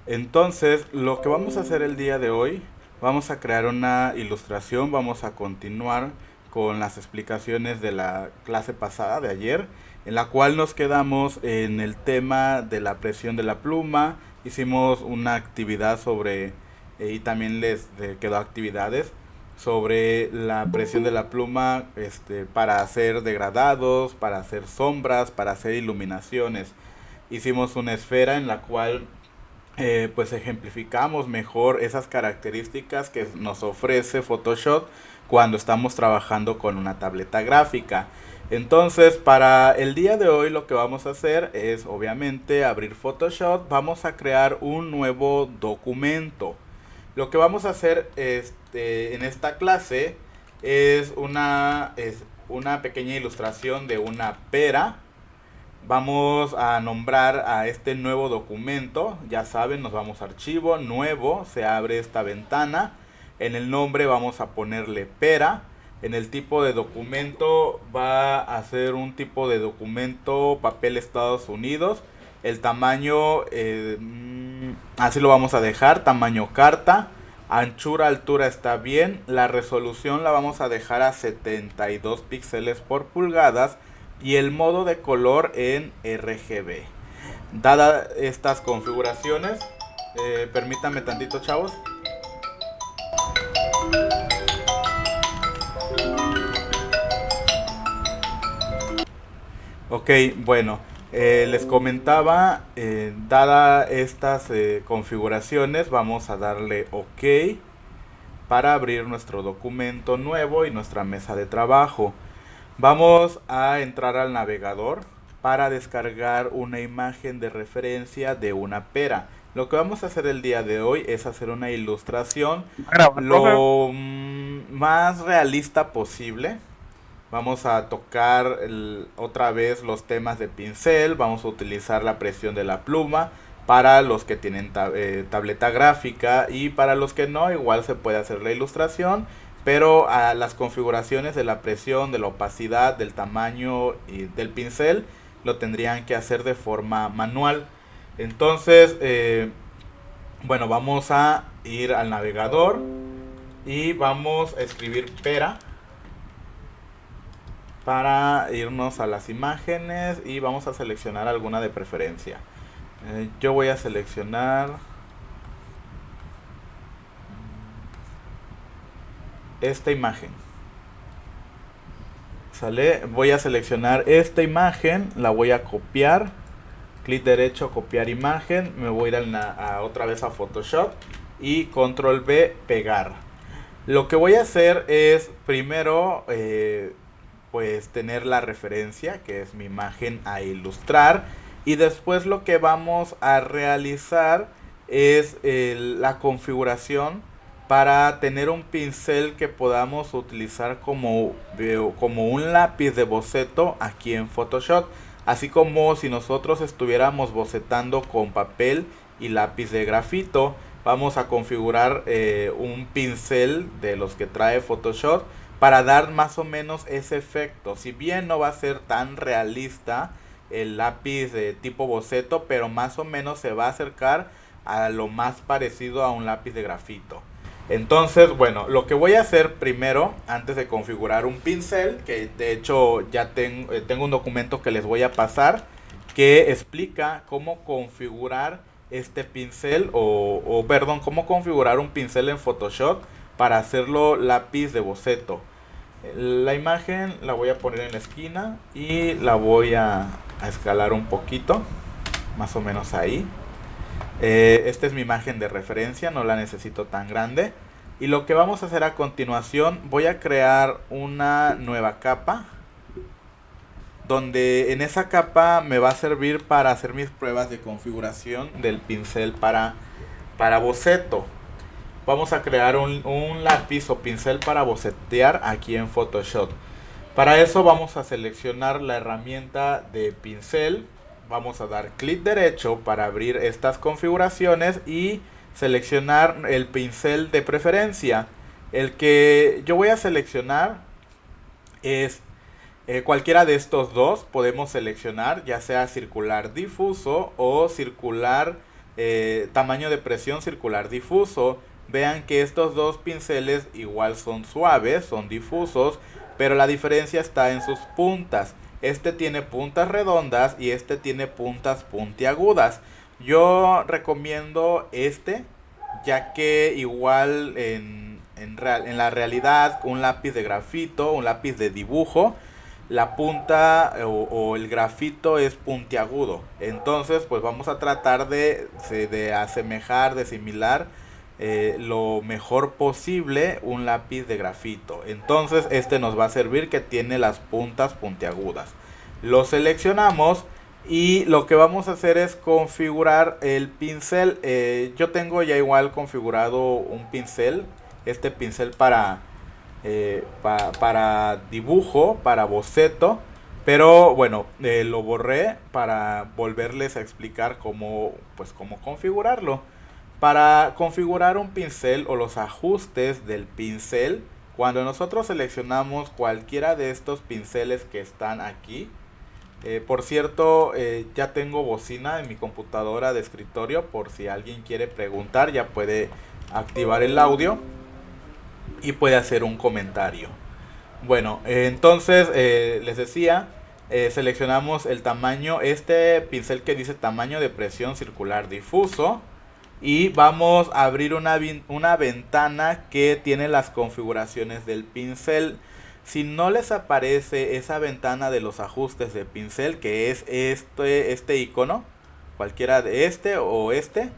Entonces, lo que vamos a hacer el día de hoy, vamos a crear una ilustración, vamos a continuar con las explicaciones de la clase pasada de ayer, en la cual nos quedamos en el tema de la presión de la pluma, hicimos una actividad sobre, y también quedó actividades sobre la presión de la pluma para hacer degradados, para hacer sombras, para hacer iluminaciones. Hicimos una esfera en la cual pues ejemplificamos mejor esas características que nos ofrece Photoshop cuando estamos trabajando con una tableta gráfica. Entonces, para el día de hoy lo que vamos a hacer es obviamente abrir Photoshop, vamos a crear un nuevo documento. Lo que vamos a hacer en esta clase es una pequeña ilustración de una pera. Vamos a nombrar a este nuevo documento. Ya saben, nos vamos a archivo, nuevo, se abre esta ventana. En el nombre vamos a ponerle pera. En el tipo de documento va a ser un tipo de documento papel Estados Unidos. El tamaño, así lo vamos a dejar, tamaño carta. Anchura, altura está bien. La resolución la vamos a dejar a 72 píxeles por pulgadas y el modo de color en RGB. Dadas estas configuraciones, permítanme tantito, chavos. Ok, bueno, les comentaba, dada estas configuraciones, vamos a darle OK para abrir nuestro documento nuevo y nuestra mesa de trabajo. Vamos a entrar al navegador para descargar una imagen de referencia de una pera. Lo que vamos a hacer el día de hoy es hacer una ilustración ¿Va a grabar, profe? lo más realista posible. Vamos a tocar otra vez los temas de pincel, vamos a utilizar la presión de la pluma para los que tienen tableta gráfica y para los que no, igual se puede hacer la ilustración, pero a las configuraciones de la presión, de la opacidad, del tamaño y del pincel lo tendrían que hacer de forma manual. Entonces, bueno, vamos a ir al navegador y vamos a escribir pera para irnos a las imágenes y vamos a seleccionar alguna de preferencia. Yo voy a seleccionar esta imagen. ¿Sale? Voy a seleccionar esta imagen, la voy a copiar. Clic derecho, copiar imagen. Me voy a ir otra vez a Photoshop y control V, pegar. Lo que voy a hacer es primero pues tener la referencia, que es mi imagen a ilustrar, y después lo que vamos a realizar es la configuración para tener un pincel que podamos utilizar como un lápiz de boceto aquí en Photoshop, así como si nosotros estuviéramos bocetando con papel y lápiz de grafito. Vamos a configurar un pincel de los que trae Photoshop para dar más o menos ese efecto. Si bien no va a ser tan realista el lápiz de tipo boceto, pero más o menos se va a acercar a lo más parecido a un lápiz de grafito. Entonces, bueno, lo que voy a hacer primero, antes de configurar un pincel, que de hecho ya tengo un documento que les voy a pasar, que explica cómo configurar este pincel perdón, cómo configurar un pincel en Photoshop para hacerlo lápiz de boceto. La imagen la voy a poner en la esquina y la voy a escalar un poquito, más o menos ahí. Esta es mi imagen de referencia, no la necesito tan grande. Y lo que vamos a hacer a continuación, voy a crear una nueva capa, donde en esa capa me va a servir para hacer mis pruebas de configuración del pincel para boceto. Vamos a crear un lápiz o pincel para bocetear aquí en Photoshop. Para eso vamos a seleccionar la herramienta de pincel. Vamos a dar clic derecho para abrir estas configuraciones y seleccionar el pincel de preferencia. El que yo voy a seleccionar es cualquiera de estos dos. Podemos seleccionar ya sea circular difuso o circular tamaño de presión circular difuso. Vean que estos dos pinceles igual son suaves, son difusos, pero la diferencia está en sus puntas. Este tiene puntas redondas y este tiene puntas puntiagudas. Yo recomiendo este, ya que igual en la realidad un lápiz de grafito, un lápiz de dibujo, la punta o el grafito es puntiagudo. Entonces pues vamos a tratar de asemejar, de similar lo mejor posible un lápiz de grafito. Entonces este nos va a servir que tiene las puntas puntiagudas. Lo seleccionamos y lo que vamos a hacer es configurar el pincel. Yo tengo ya igual configurado un pincel. Este pincel para dibujo, para boceto. Pero bueno, lo borré para volverles a explicar cómo configurarlo. Para configurar un pincel o los ajustes del pincel, cuando nosotros seleccionamos cualquiera de estos pinceles que están aquí, por cierto, ya tengo bocina en mi computadora de escritorio, por si alguien quiere preguntar, ya puede activar el audio y puede hacer un comentario. Bueno, entonces les decía, seleccionamos el tamaño, este pincel que dice tamaño de presión circular difuso. Y vamos a abrir una ventana que tiene las configuraciones del pincel. Si no les aparece esa ventana de los ajustes de pincel, que es este icono, cualquiera de este o este,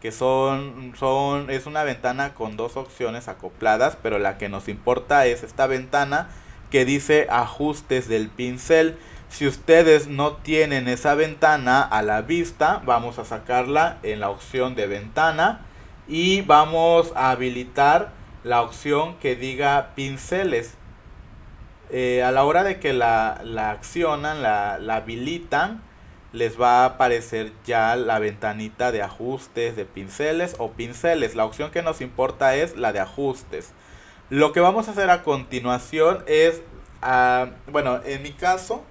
que es una ventana con dos opciones acopladas, pero la que nos importa es esta ventana que dice ajustes del pincel. Si ustedes no tienen esa ventana a la vista, vamos a sacarla en la opción de ventana y vamos a habilitar la opción que diga pinceles. A la hora de que la accionan, la habilitan, les va a aparecer ya la ventanita de ajustes de pinceles o pinceles. La opción que nos importa es la de ajustes. Lo que vamos a hacer a continuación es, bueno, en mi caso,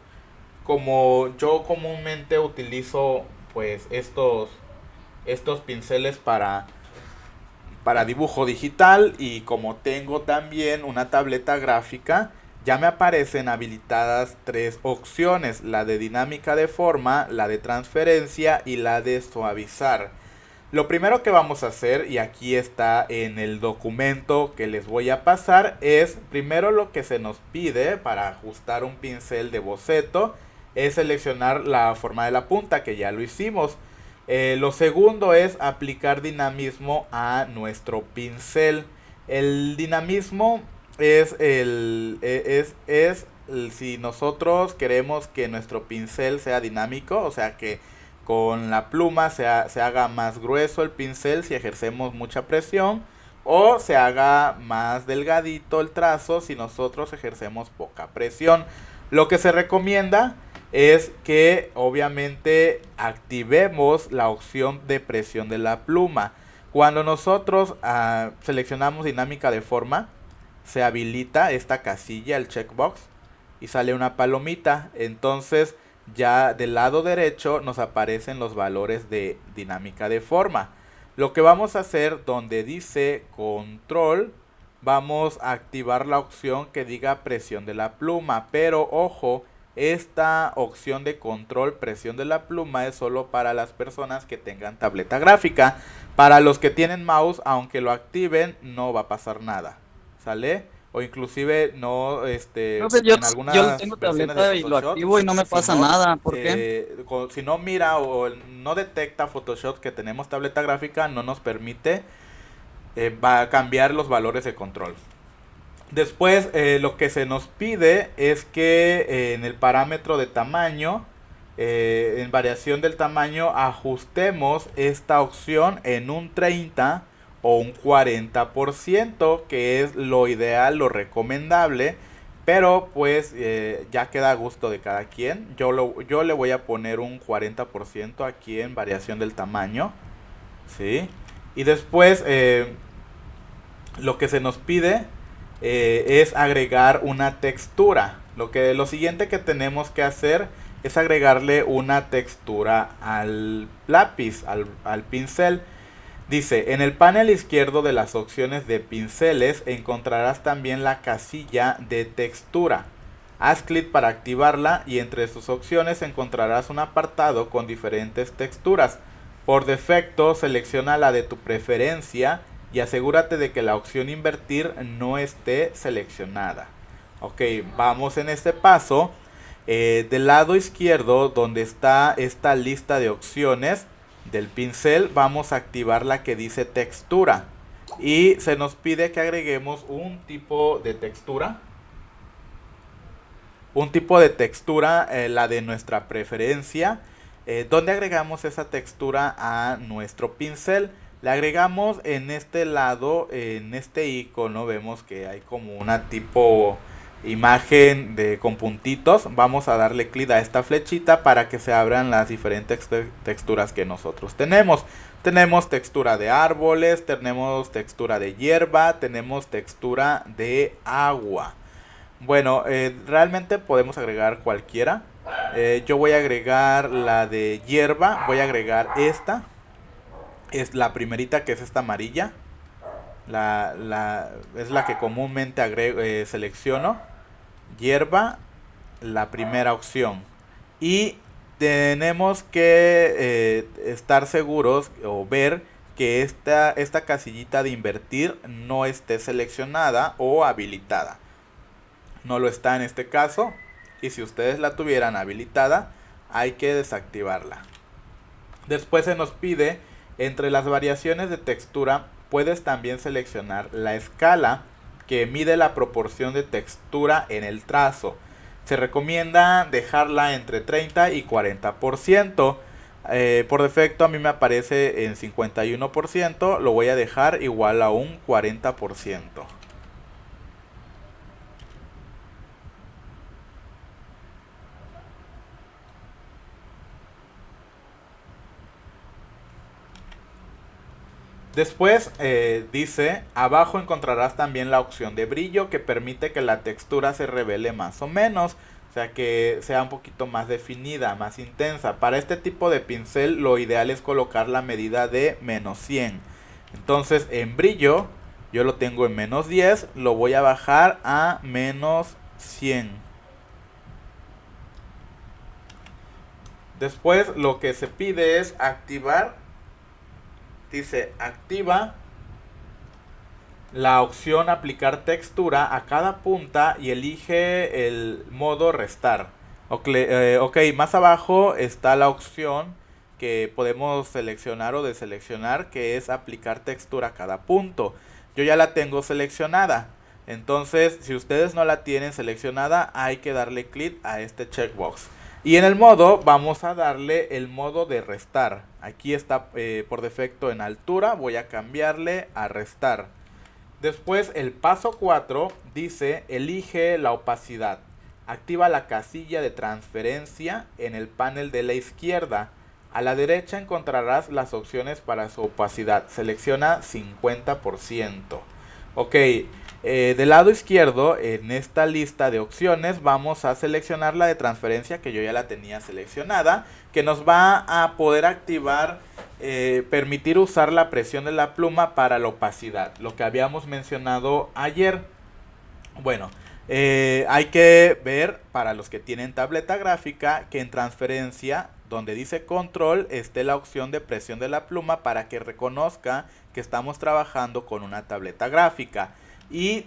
como yo comúnmente utilizo pues estos pinceles para dibujo digital, y como tengo también una tableta gráfica, ya me aparecen habilitadas tres opciones: la de dinámica de forma, la de transferencia y la de suavizar. Lo primero que vamos a hacer, y aquí está en el documento que les voy a pasar, es primero lo que se nos pide para ajustar un pincel de boceto es seleccionar la forma de la punta, que ya lo hicimos. Lo segundo es aplicar dinamismo a nuestro pincel. El dinamismo es si nosotros queremos que nuestro pincel sea dinámico, o sea que con la pluma se haga más grueso el pincel si ejercemos mucha presión, o se haga más delgadito el trazo si nosotros ejercemos poca presión. Lo que se recomienda es que obviamente activemos la opción de presión de la pluma. Cuando nosotros seleccionamos dinámica de forma, se habilita esta casilla, el checkbox, y sale una palomita. Entonces ya del lado derecho nos aparecen los valores de dinámica de forma. Lo que vamos a hacer, donde dice control, vamos a activar la opción que diga presión de la pluma. Pero ojo, esta opción de control presión de la pluma es solo para las personas que tengan tableta gráfica. Para los que tienen mouse, aunque lo activen, no va a pasar nada, ¿sale? O inclusive no, Profe, en algunas yo tengo versiones tableta de y lo Photoshop, activo y no me si pasa no, nada. ¿Por qué? si no mira o no detecta Photoshop que tenemos tableta gráfica, no nos permite va a cambiar los valores de control. Después lo que se nos pide es que en el parámetro de tamaño, en variación del tamaño, ajustemos esta opción en un 30 o un 40%, que es lo ideal, lo recomendable. Pero pues ya queda a gusto de cada quien. Yo le voy a poner un 40% aquí en variación del tamaño, ¿sí? Y después lo que se nos pide es agregar una textura. Lo siguiente que tenemos que hacer es agregarle una textura al lápiz, al pincel. Dice, en el panel izquierdo de las opciones de pinceles encontrarás también la casilla de textura. Haz clic para activarla y entre sus opciones encontrarás un apartado con diferentes texturas. Por defecto selecciona la de tu preferencia y asegúrate de que la opción invertir no esté seleccionada. Ok, vamos en este paso. Del lado izquierdo, donde está esta lista de opciones del pincel, vamos a activar la que dice textura. Y se nos pide que agreguemos un tipo de textura. La de nuestra preferencia. Donde agregamos esa textura a nuestro pincel. Le agregamos en este lado, en este icono, vemos que hay como una tipo imagen con puntitos. Vamos a darle clic a esta flechita para que se abran las diferentes texturas que nosotros tenemos. Tenemos textura de árboles, tenemos textura de hierba, tenemos textura de agua. Bueno, realmente podemos agregar cualquiera. Yo voy a agregar la de hierba, voy a agregar esta. Es la primerita, que es esta amarilla. Es la que comúnmente selecciono. Hierba, la primera opción. Y tenemos que estar seguros o ver que esta casillita de invertir no esté seleccionada o habilitada. No lo está en este caso. Y si ustedes la tuvieran habilitada, hay que desactivarla. Después se nos pide, entre las variaciones de textura, puedes también seleccionar la escala que mide la proporción de textura en el trazo. Se recomienda dejarla entre 30 y 40%. Por defecto a mí me aparece en 51%. Lo voy a dejar igual a un 40%. Después dice, abajo encontrarás también la opción de brillo, que permite que la textura se revele más o menos. O sea, que sea un poquito más definida, más intensa. Para este tipo de pincel lo ideal es colocar la medida de -100. Entonces en brillo yo lo tengo en -10, lo voy a bajar a -100. Después lo que se pide es activar. Dice, activa la opción aplicar textura a cada punta y elige el modo restar. Ok, más abajo está la opción que podemos seleccionar o deseleccionar, que es aplicar textura a cada punto. Yo ya la tengo seleccionada. Entonces, si ustedes no la tienen seleccionada, hay que darle clic a este checkbox. Y en el modo vamos a darle el modo de restar. Aquí está por defecto en altura. Voy a cambiarle a restar. Después el paso 4 dice, elige la opacidad. Activa la casilla de transferencia en el panel de la izquierda. A la derecha encontrarás las opciones para su opacidad. Selecciona 50%. Ok. Del lado izquierdo, en esta lista de opciones, vamos a seleccionar la de transferencia, que yo ya la tenía seleccionada, que nos va a poder activar, permitir usar la presión de la pluma para la opacidad, lo que habíamos mencionado ayer. Bueno, hay que ver, para los que tienen tableta gráfica, que en transferencia, donde dice control, esté la opción de presión de la pluma para que reconozca que estamos trabajando con una tableta gráfica. Y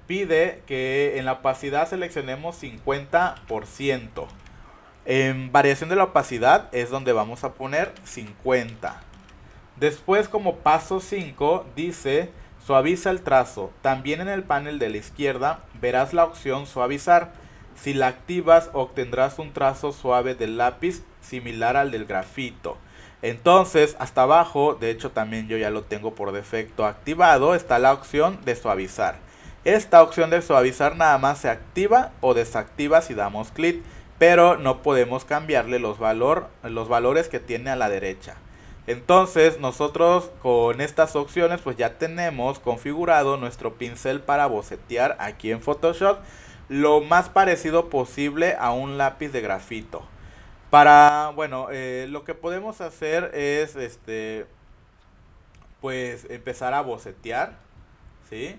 pide que en la opacidad seleccionemos 50%. En variación de la opacidad es donde vamos a poner 50. Después, como paso 5, dice suaviza el trazo. También en el panel de la izquierda verás la opción suavizar. Si la activas, obtendrás un trazo suave del lápiz similar al del grafito. Entonces, hasta abajo, de hecho también yo ya lo tengo por defecto activado, está la opción de suavizar. Esta opción de suavizar nada más se activa o desactiva si damos clic, pero no podemos cambiarle los valores que tiene a la derecha. Entonces, nosotros con estas opciones pues ya tenemos configurado nuestro pincel para bocetear aquí en Photoshop. lo más parecido posible a un lápiz de grafito. Para, bueno, lo que podemos hacer es, pues empezar a bocetear, ¿sí?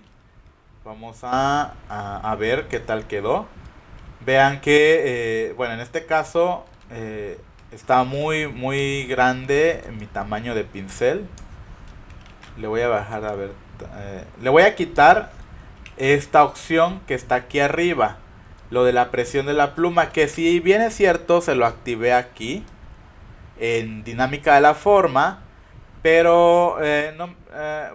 Vamos a ver qué tal quedó. Vean que, bueno, en este caso está muy grande mi tamaño de pincel. Le voy a bajar, a ver, le voy a quitar esta opción que está aquí arriba, lo de la presión de la pluma, que si bien es cierto se lo activé aquí en dinámica de la forma, pero no,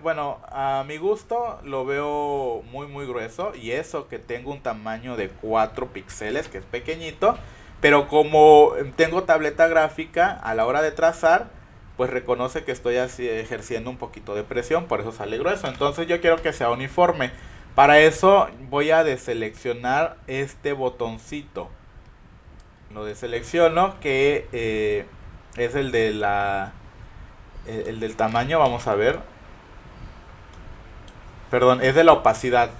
bueno, a mi gusto lo veo muy grueso, y eso que tengo un tamaño de 4 píxeles, que es pequeñito, pero como tengo tableta gráfica, a la hora de trazar pues reconoce que estoy así ejerciendo un poquito de presión, por eso sale grueso. Entonces yo quiero que sea uniforme. Para eso voy a deseleccionar este botoncito. Lo deselecciono, que es el de el del tamaño, vamos a ver. Perdón, es de la opacidad.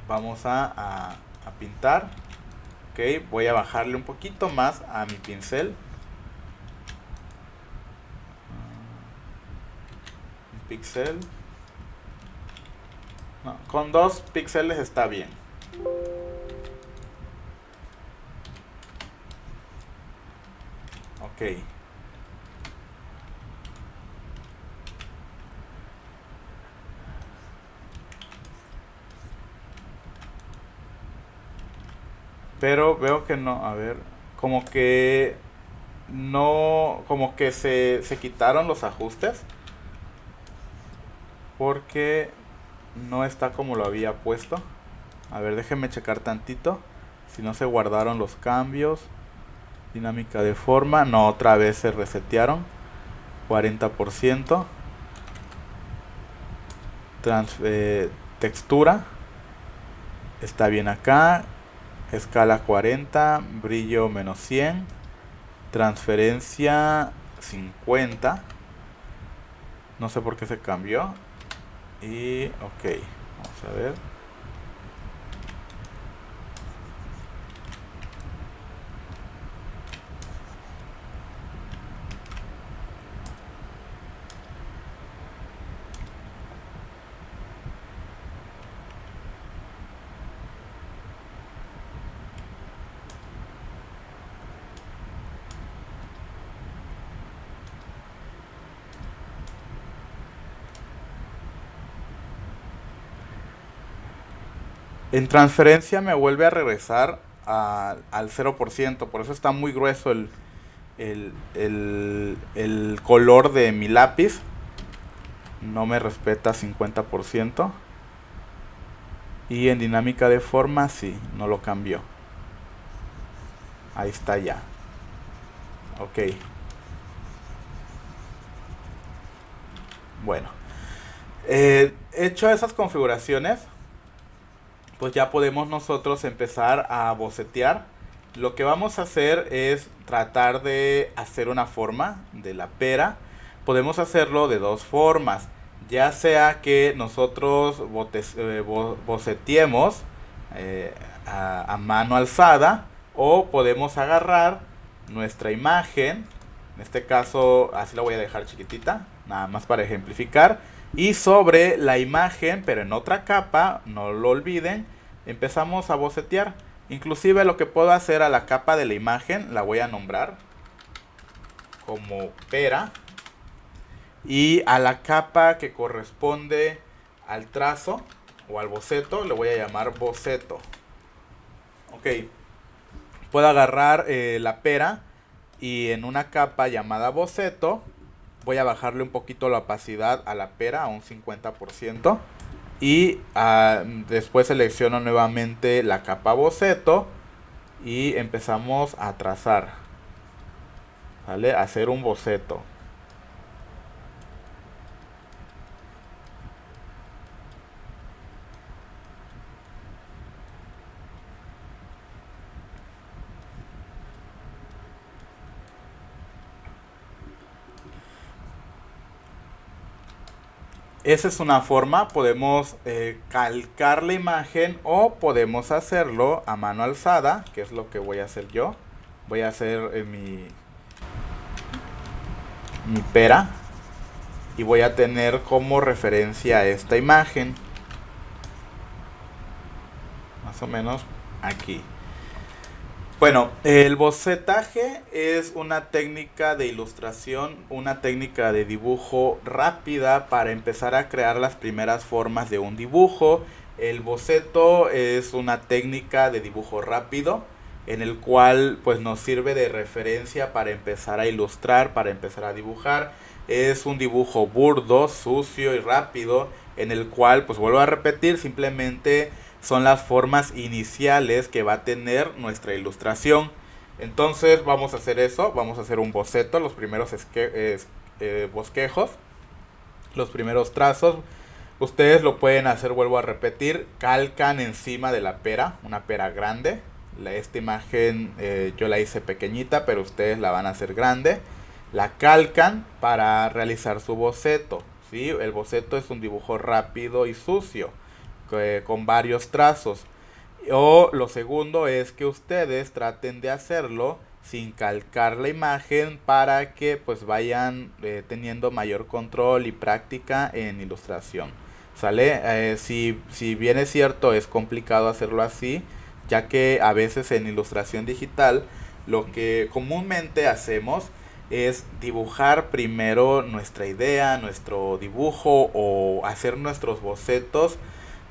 Vamos a pintar. Ok, voy a bajarle un poquito más a mi pincel. Un píxel. No, con 2 píxeles está bien. Ok. Pero veo que no, a ver, como que no, como que se quitaron los ajustes. Porque no está como lo había puesto. A ver, déjenme checar tantito. Si no se guardaron los cambios. Dinámica de forma. No, otra vez se resetearon. 40%. Textura. Está bien acá. Escala 40. Brillo menos 100. Transferencia 50. No sé por qué se cambió. Y ok. Vamos a ver. En transferencia me vuelve a regresar al 0%. Por eso está muy grueso el color de mi lápiz. No me respeta 50%. Y en dinámica de forma sí, no lo cambió. Ahí está ya. Ok. Bueno. Hecho esas configuraciones, pues ya podemos nosotros empezar a bocetear. Lo que vamos a hacer es tratar de hacer una forma de la pera. Podemos hacerlo de dos formas. Ya sea que nosotros boceteemos a mano alzada, o podemos agarrar nuestra imagen. En este caso así la voy a dejar chiquitita, nada más para ejemplificar. Y sobre la imagen, pero en otra capa, no lo olviden, empezamos a bocetear. Inclusive lo que puedo hacer a la capa de la imagen, la voy a nombrar como pera. Y a la capa que corresponde al trazo o al boceto, le voy a llamar boceto. Ok. Puedo agarrar la pera y en una capa llamada boceto voy a bajarle un poquito la opacidad a la pera a un 50%. Y después selecciono nuevamente la capa boceto y empezamos a trazar, ¿vale? A hacer un boceto. Esa es una forma, podemos calcar la imagen o podemos hacerlo a mano alzada, que es lo que voy a hacer yo. Voy a hacer mi pera y voy a tener como referencia esta imagen, más o menos aquí. Bueno, el bocetaje es una técnica de ilustración, una técnica de dibujo rápida para empezar a crear las primeras formas de un dibujo. El boceto es una técnica de dibujo rápido en el cual pues nos sirve de referencia para empezar a ilustrar, para empezar a dibujar. Es un dibujo burdo, sucio y rápido en el cual, pues vuelvo a repetir, simplemente son las formas iniciales que va a tener nuestra ilustración. Entonces vamos a hacer eso, vamos a hacer un boceto, los primeros bosquejos, los primeros trazos. Ustedes lo pueden hacer, vuelvo a repetir, calcan encima de la pera, una pera grande. Esta imagen yo la hice pequeñita, pero ustedes la van a hacer grande. La calcan para realizar su boceto, ¿sí? El boceto es un dibujo rápido y sucio, con varios trazos. O lo segundo es que ustedes traten de hacerlo sin calcar la imagen para que pues vayan teniendo mayor control y práctica en ilustración. ¿Sale? Si bien es cierto, es complicado hacerlo así, ya que a veces en ilustración digital lo que comúnmente hacemos es dibujar primero nuestra idea, nuestro dibujo o hacer nuestros bocetos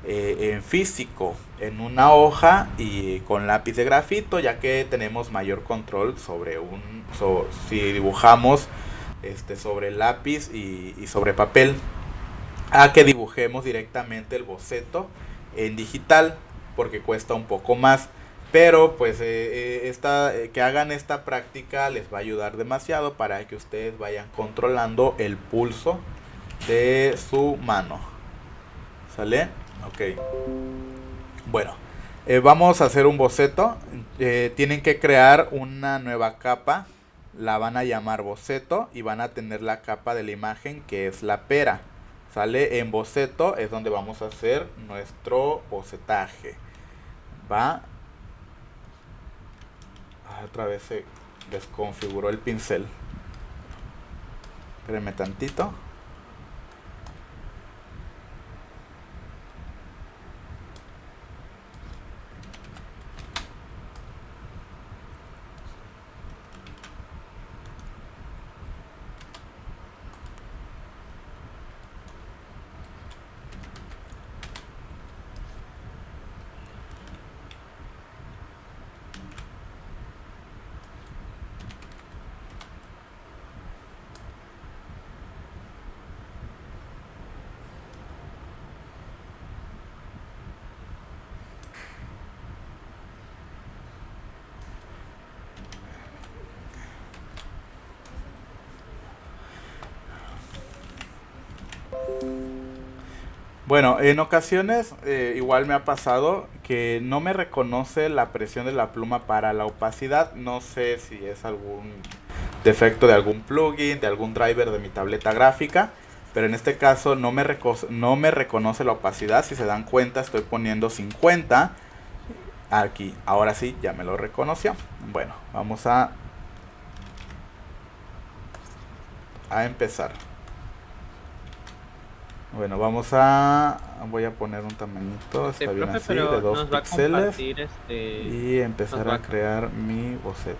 en físico, en una hoja y con lápiz de grafito, ya que tenemos mayor control sobre si dibujamos sobre lápiz y sobre papel, a que dibujemos directamente el boceto en digital, porque cuesta un poco más. Pero pues que hagan esta práctica les va a ayudar demasiado para que ustedes vayan controlando el pulso de su mano. ¿Sale? Ok. Bueno, vamos a hacer un boceto. Tienen que crear una nueva capa. La van a llamar boceto y van a tener la capa de la imagen que es la pera. ¿Sale? En boceto es donde vamos a hacer nuestro bocetaje. Va. Otra vez se desconfiguró el pincel. Espérenme tantito. Bueno, en ocasiones igual me ha pasado que no me reconoce la presión de la pluma para la opacidad. No sé si es algún defecto de algún plugin, de algún driver de mi tableta gráfica. Pero en este caso no me reconoce la opacidad. Si se dan cuenta, estoy poniendo 50 aquí. Ahora sí, ya me lo reconoció. Bueno, vamos a empezar. Bueno, voy a poner un tamañito, está bien así, de 2 píxeles y empezar a crear mi boceto.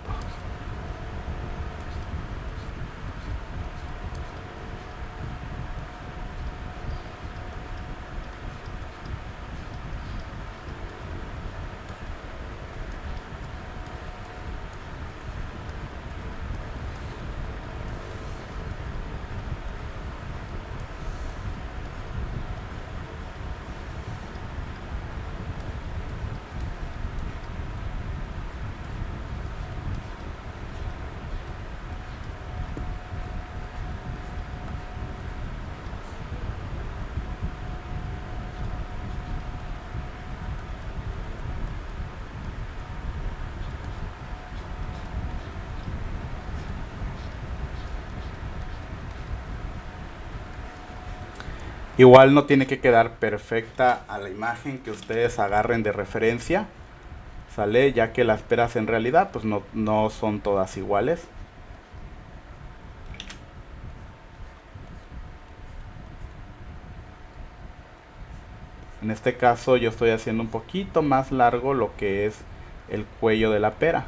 Igual no tiene que quedar perfecta a la imagen que ustedes agarren de referencia, ¿sale? Ya que las peras en realidad pues no son todas iguales. En este caso yo estoy haciendo un poquito más largo lo que es el cuello de la pera.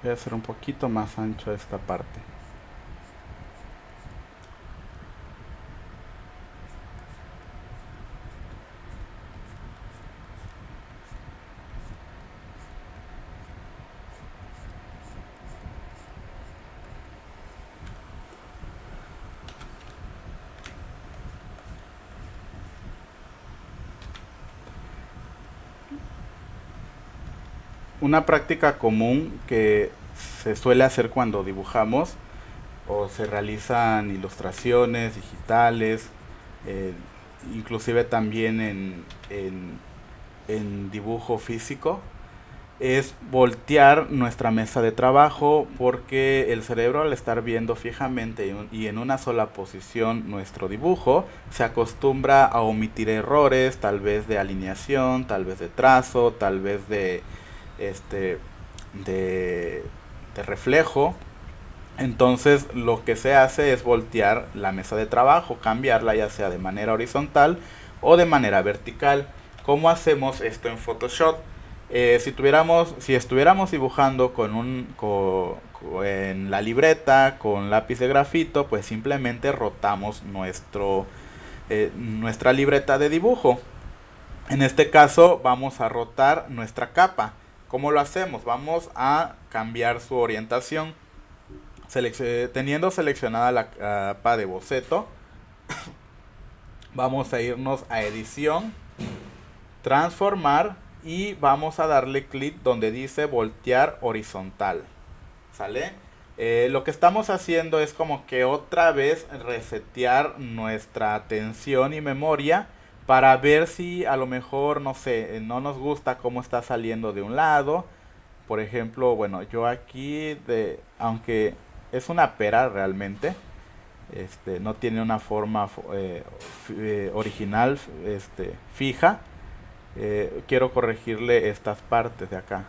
Voy a hacer un poquito más ancho esta parte. Una práctica común que se suele hacer cuando dibujamos o se realizan ilustraciones digitales, eh, inclusive también en dibujo físico, es voltear nuestra mesa de trabajo, porque el cerebro, al estar viendo fijamente y en una sola posición nuestro dibujo, se acostumbra a omitir errores, tal vez de alineación, tal vez de trazo, tal vez este de, de reflejo. Entonces lo que se hace es voltear la mesa de trabajo, cambiarla ya sea de manera horizontal o de manera vertical. ¿Cómo hacemos esto en Photoshop? Si estuviéramos dibujando en la libreta con lápiz de grafito, pues simplemente rotamos nuestra libreta de dibujo. En este caso vamos a rotar nuestra capa. ¿Cómo lo hacemos? Vamos a cambiar su orientación. Teniendo seleccionada la capa de boceto, vamos a irnos a edición, transformar, y vamos a darle clic donde dice voltear horizontal. ¿Sale? Lo que estamos haciendo es como que otra vez resetear nuestra atención y memoria para ver si a lo mejor, no sé, no nos gusta cómo está saliendo de un lado. Por ejemplo, bueno, yo aquí, aunque es una pera realmente, no tiene una forma original, fija. Quiero corregirle estas partes de acá.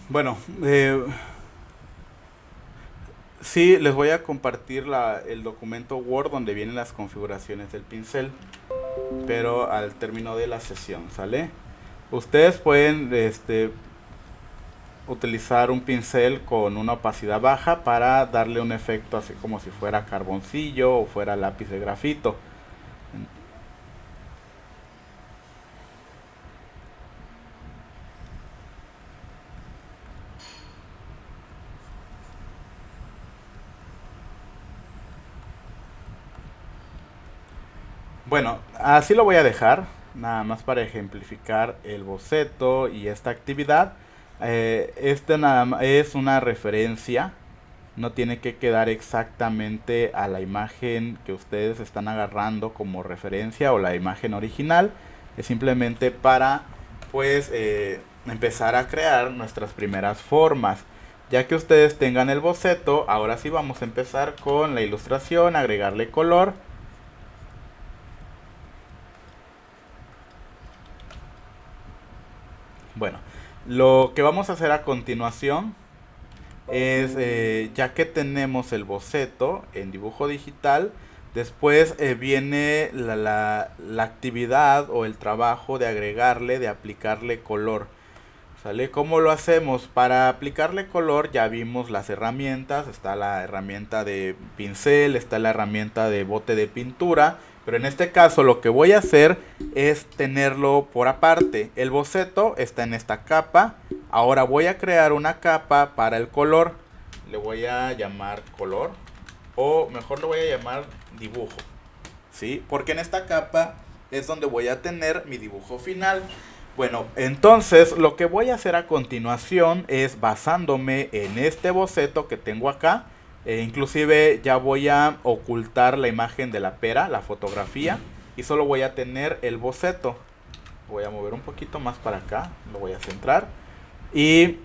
Bueno, sí, les voy a compartir el documento Word donde vienen las configuraciones del pincel, pero al término de la sesión, ¿sale? Ustedes pueden utilizar un pincel con una opacidad baja para darle un efecto así como si fuera carboncillo o fuera lápiz de grafito. Bueno, así lo voy a dejar, nada más para ejemplificar el boceto y esta actividad. Este es una referencia, no tiene que quedar exactamente a la imagen que ustedes están agarrando como referencia o la imagen original. Es simplemente para, pues, empezar a crear nuestras primeras formas. Ya que ustedes tengan el boceto, ahora sí vamos a empezar con la ilustración, agregarle color. Bueno, lo que vamos a hacer a continuación es, ya que tenemos el boceto en dibujo digital, después viene la actividad o el trabajo de agregarle, de aplicarle color. ¿Sale? ¿Cómo lo hacemos? Para aplicarle color ya vimos las herramientas, está la herramienta de pincel, está la herramienta de bote de pintura, pero en este caso lo que voy a hacer es tenerlo por aparte. El boceto está en esta capa, ahora voy a crear una capa para el color, le voy a llamar color, o mejor lo voy a llamar dibujo, ¿sí? Porque en esta capa es donde voy a tener mi dibujo final. Bueno, entonces lo que voy a hacer a continuación es basándome en este boceto que tengo acá. Inclusive ya voy a ocultar la imagen de la pera, la fotografía, y solo voy a tener el boceto. Voy a mover un poquito más para acá, lo voy a centrar. Y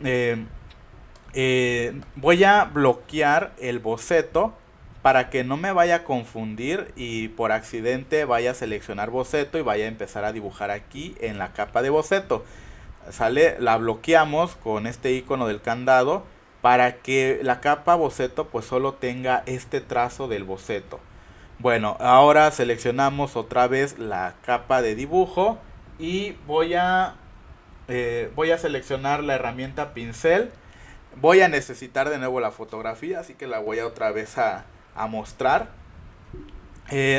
voy a bloquear el boceto para que no me vaya a confundir y por accidente vaya a seleccionar boceto y vaya a empezar a dibujar aquí en la capa de boceto. Sale, la bloqueamos con este icono del candado para que la capa boceto pues solo tenga este trazo del boceto. Bueno, ahora seleccionamos otra vez la capa de dibujo y voy a seleccionar la herramienta pincel. Voy a necesitar de nuevo la fotografía, así que la voy a otra vez a mostrar.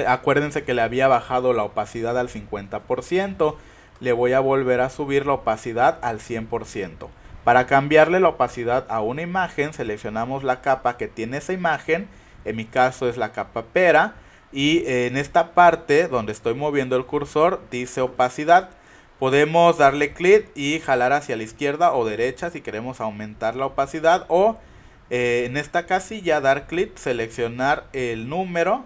Acuérdense que le había bajado la opacidad al 50%. Le voy a volver a subir la opacidad al 100%. Para cambiarle la opacidad a una imagen, seleccionamos la capa que tiene esa imagen. En mi caso es la capa pera. Y en esta parte donde estoy moviendo el cursor dice opacidad. Podemos darle clic y jalar hacia la izquierda o derecha si queremos aumentar la opacidad. O en esta casilla dar clic, seleccionar el número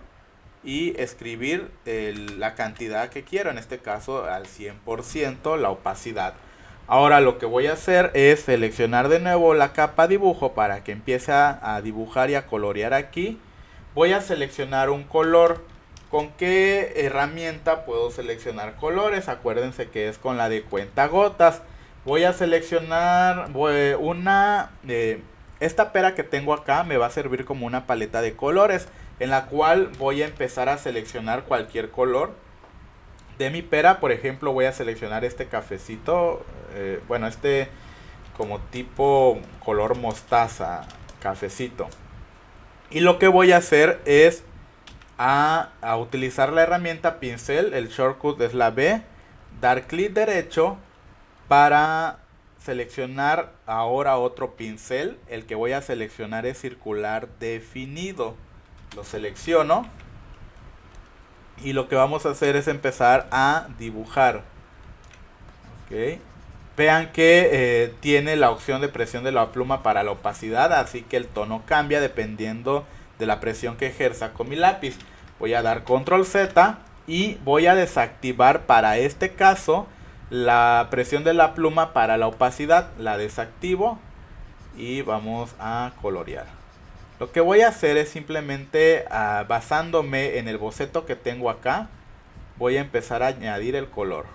y escribir la cantidad que quiero, en este caso al 100% la opacidad. Ahora lo que voy a hacer es seleccionar de nuevo la capa dibujo para que empiece a dibujar y a colorear aquí. Voy a seleccionar un color. ¿Con qué herramienta puedo seleccionar colores? Acuérdense que es con la de cuentagotas. Voy a seleccionar esta pera que tengo acá me va a servir como una paleta de colores, en la cual voy a empezar a seleccionar cualquier color de mi pera. Por ejemplo, voy a seleccionar este cafecito, bueno, este como tipo color mostaza, cafecito. Y lo que voy a hacer es a utilizar la herramienta pincel, el shortcut es la B, dar clic derecho para seleccionar ahora otro pincel. El que voy a seleccionar es circular definido. Lo selecciono y lo que vamos a hacer es empezar a dibujar. Okay. Vean que tiene la opción de presión de la pluma para la opacidad, así que el tono cambia dependiendo de la presión que ejerza con mi lápiz. Voy a dar control Z y voy a desactivar para este caso la presión de la pluma para la opacidad. La desactivo y vamos a colorear. Lo que voy a hacer es simplemente basándome en el boceto que tengo acá, voy a empezar a añadir el color.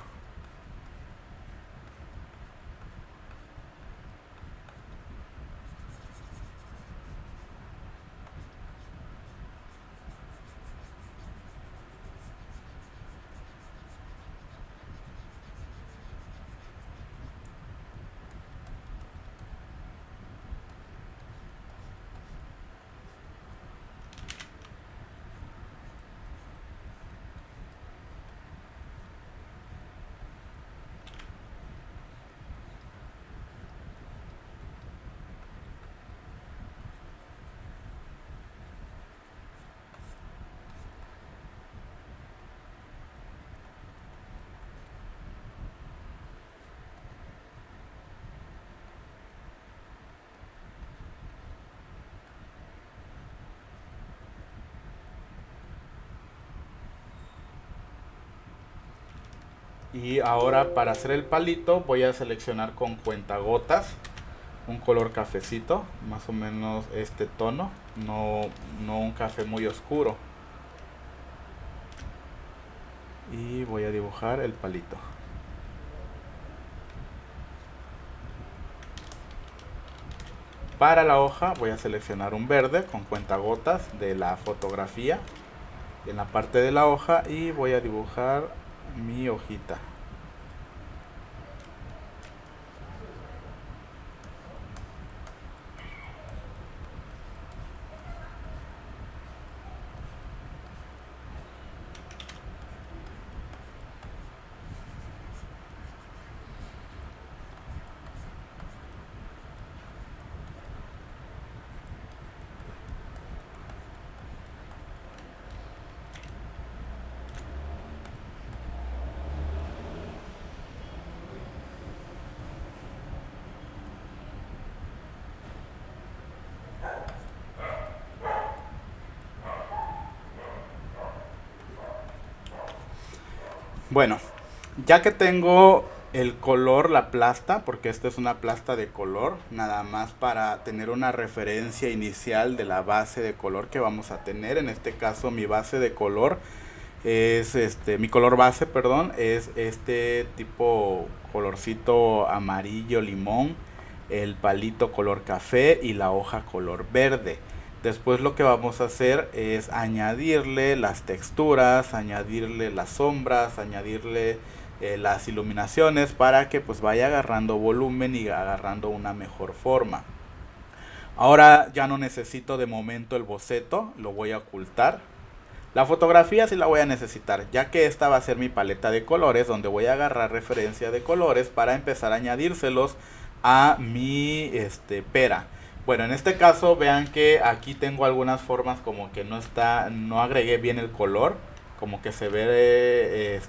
Y ahora para hacer el palito voy a seleccionar con cuentagotas un color cafecito, más o menos este tono, no un café muy oscuro. Y voy a dibujar el palito. Para la hoja voy a seleccionar un verde con cuentagotas de la fotografía en la parte de la hoja y voy a dibujar mi hojita. Bueno, ya que tengo el color, la plasta, porque esta es una plasta de color, nada más para tener una referencia inicial de la base de color que vamos a tener. En este caso mi base de color es mi color base, perdón, es este tipo colorcito amarillo limón, el palito color café y la hoja color verde. Después lo que vamos a hacer es añadirle las texturas, añadirle las sombras, añadirle las iluminaciones para que pues vaya agarrando volumen y agarrando una mejor forma. Ahora ya no necesito de momento el boceto, lo voy a ocultar. La fotografía sí la voy a necesitar, ya que esta va a ser mi paleta de colores, donde voy a agarrar referencia de colores para empezar a añadírselos a mi pera. Bueno, en este caso vean que aquí tengo algunas formas como que no agregué bien el color, como que se ve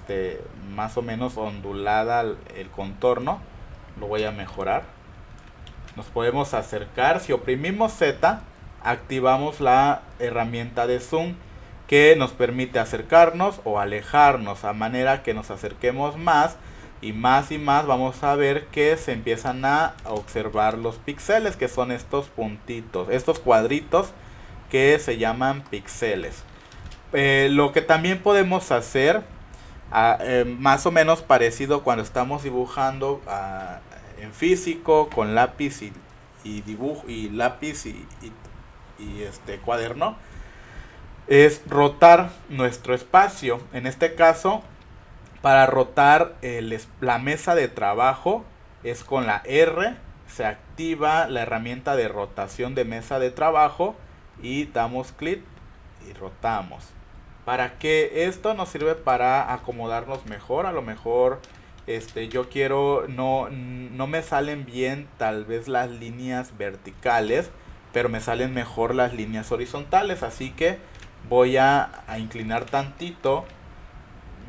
más o menos ondulada el contorno. Lo voy a mejorar. Nos podemos acercar, si oprimimos Z, activamos la herramienta de zoom que nos permite acercarnos o alejarnos, a manera que nos acerquemos más y más vamos a ver que se empiezan a observar los píxeles, que son estos puntitos, estos cuadritos que se llaman píxeles. Lo que también podemos hacer, más o menos parecido cuando estamos dibujando en físico con lápiz y dibujo y lápiz y cuaderno, es rotar nuestro espacio. En este caso, para rotar la mesa de trabajo es con la R, se activa la herramienta de rotación de mesa de trabajo y damos clic y rotamos. Para que esto nos sirve para acomodarnos mejor, a lo mejor yo quiero, no me salen bien tal vez las líneas verticales, pero me salen mejor las líneas horizontales, así que voy a inclinar tantito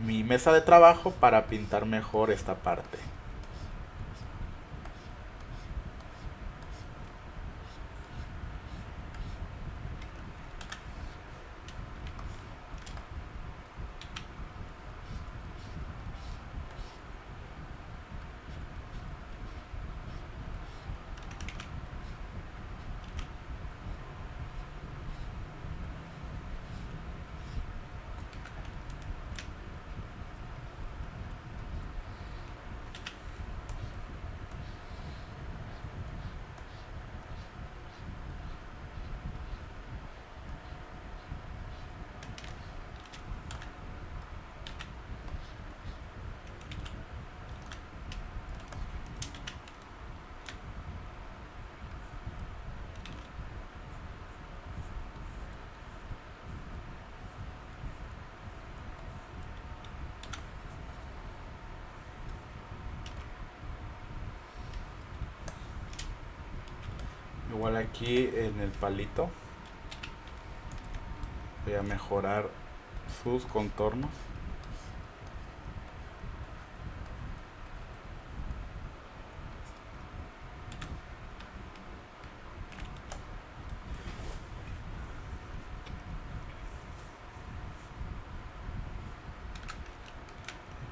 mi mesa de trabajo para pintar mejor esta parte. Igual aquí en el palito voy a mejorar sus contornos.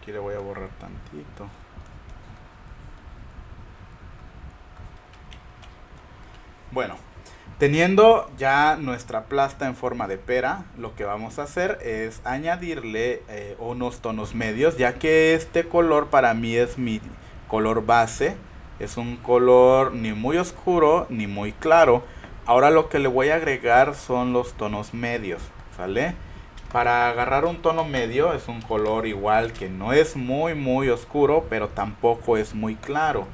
Aquí le voy a borrar tantito. Bueno, teniendo ya nuestra plasta en forma de pera, lo que vamos a hacer es añadirle unos tonos medios, ya que este color para mí es mi color base. Es un color ni muy oscuro ni muy claro. Ahora lo que le voy a agregar son los tonos medios, ¿sale? Para agarrar un tono medio es un color igual que no es muy oscuro, pero tampoco es muy claro.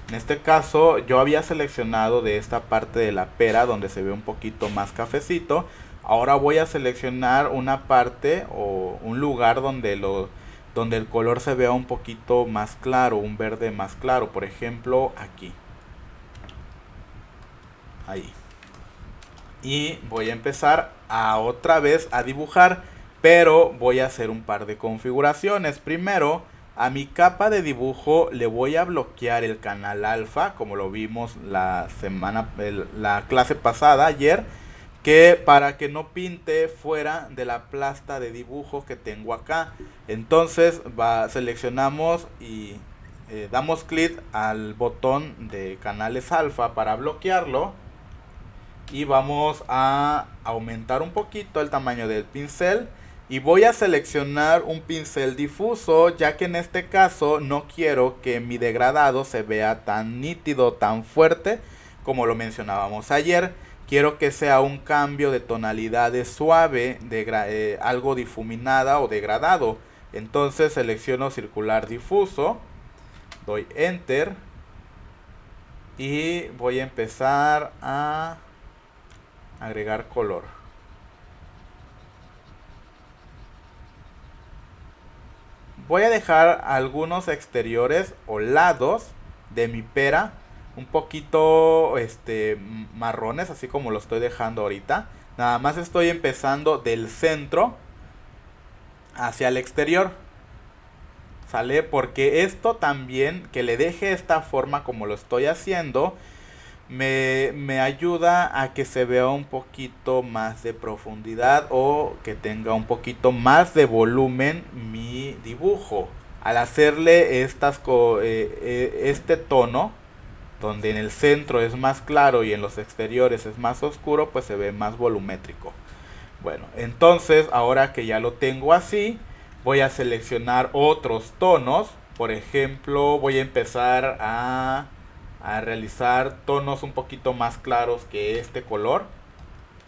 En este caso yo había seleccionado de esta parte de la pera donde se ve un poquito más cafecito. Ahora voy a seleccionar una parte o un lugar donde el color se vea un poquito más claro, un verde más claro. Por ejemplo, aquí. Ahí. Y voy a empezar a otra vez a dibujar, pero voy a hacer un par de configuraciones. Primero, a mi capa de dibujo le voy a bloquear el canal alfa, como lo vimos la clase pasada, ayer, que para que no pinte fuera de la plasta de dibujo que tengo acá. Entonces seleccionamos y damos clic al botón de canales alfa para bloquearlo. Y vamos a aumentar un poquito el tamaño del pincel. Y voy a seleccionar un pincel difuso, ya que en este caso no quiero que mi degradado se vea tan nítido, tan fuerte como lo mencionábamos ayer. Quiero que sea un cambio de tonalidades suave, algo difuminada o degradado. Entonces selecciono circular difuso, doy enter y voy a empezar a agregar color. Voy a dejar algunos exteriores o lados de mi pera un poquito marrones, así como lo estoy dejando ahorita. Nada más estoy empezando del centro hacia el exterior, ¿sale? Porque esto también, que le deje esta forma como lo estoy haciendo, me ayuda a que se vea un poquito más de profundidad o que tenga un poquito más de volumen mi dibujo. Al hacerle este tono, donde en el centro es más claro y en los exteriores es más oscuro, pues se ve más volumétrico. Bueno, entonces ahora que ya lo tengo así, voy a seleccionar otros tonos. Por ejemplo, voy a empezar a realizar tonos un poquito más claros que este color.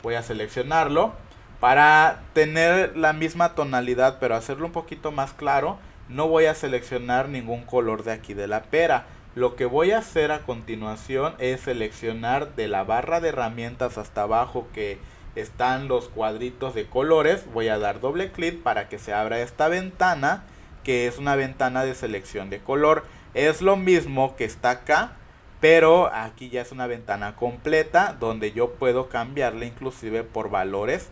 Voy a seleccionarlo para tener la misma tonalidad, pero hacerlo un poquito más claro. No voy a seleccionar ningún color de aquí de la pera. Lo que voy a hacer a continuación es seleccionar de la barra de herramientas hasta abajo que están los cuadritos de colores. Voy a dar doble clic para que se abra esta ventana, que es una ventana de selección de color. Es lo mismo que está acá, pero aquí ya es una ventana completa donde yo puedo cambiarle inclusive por valores.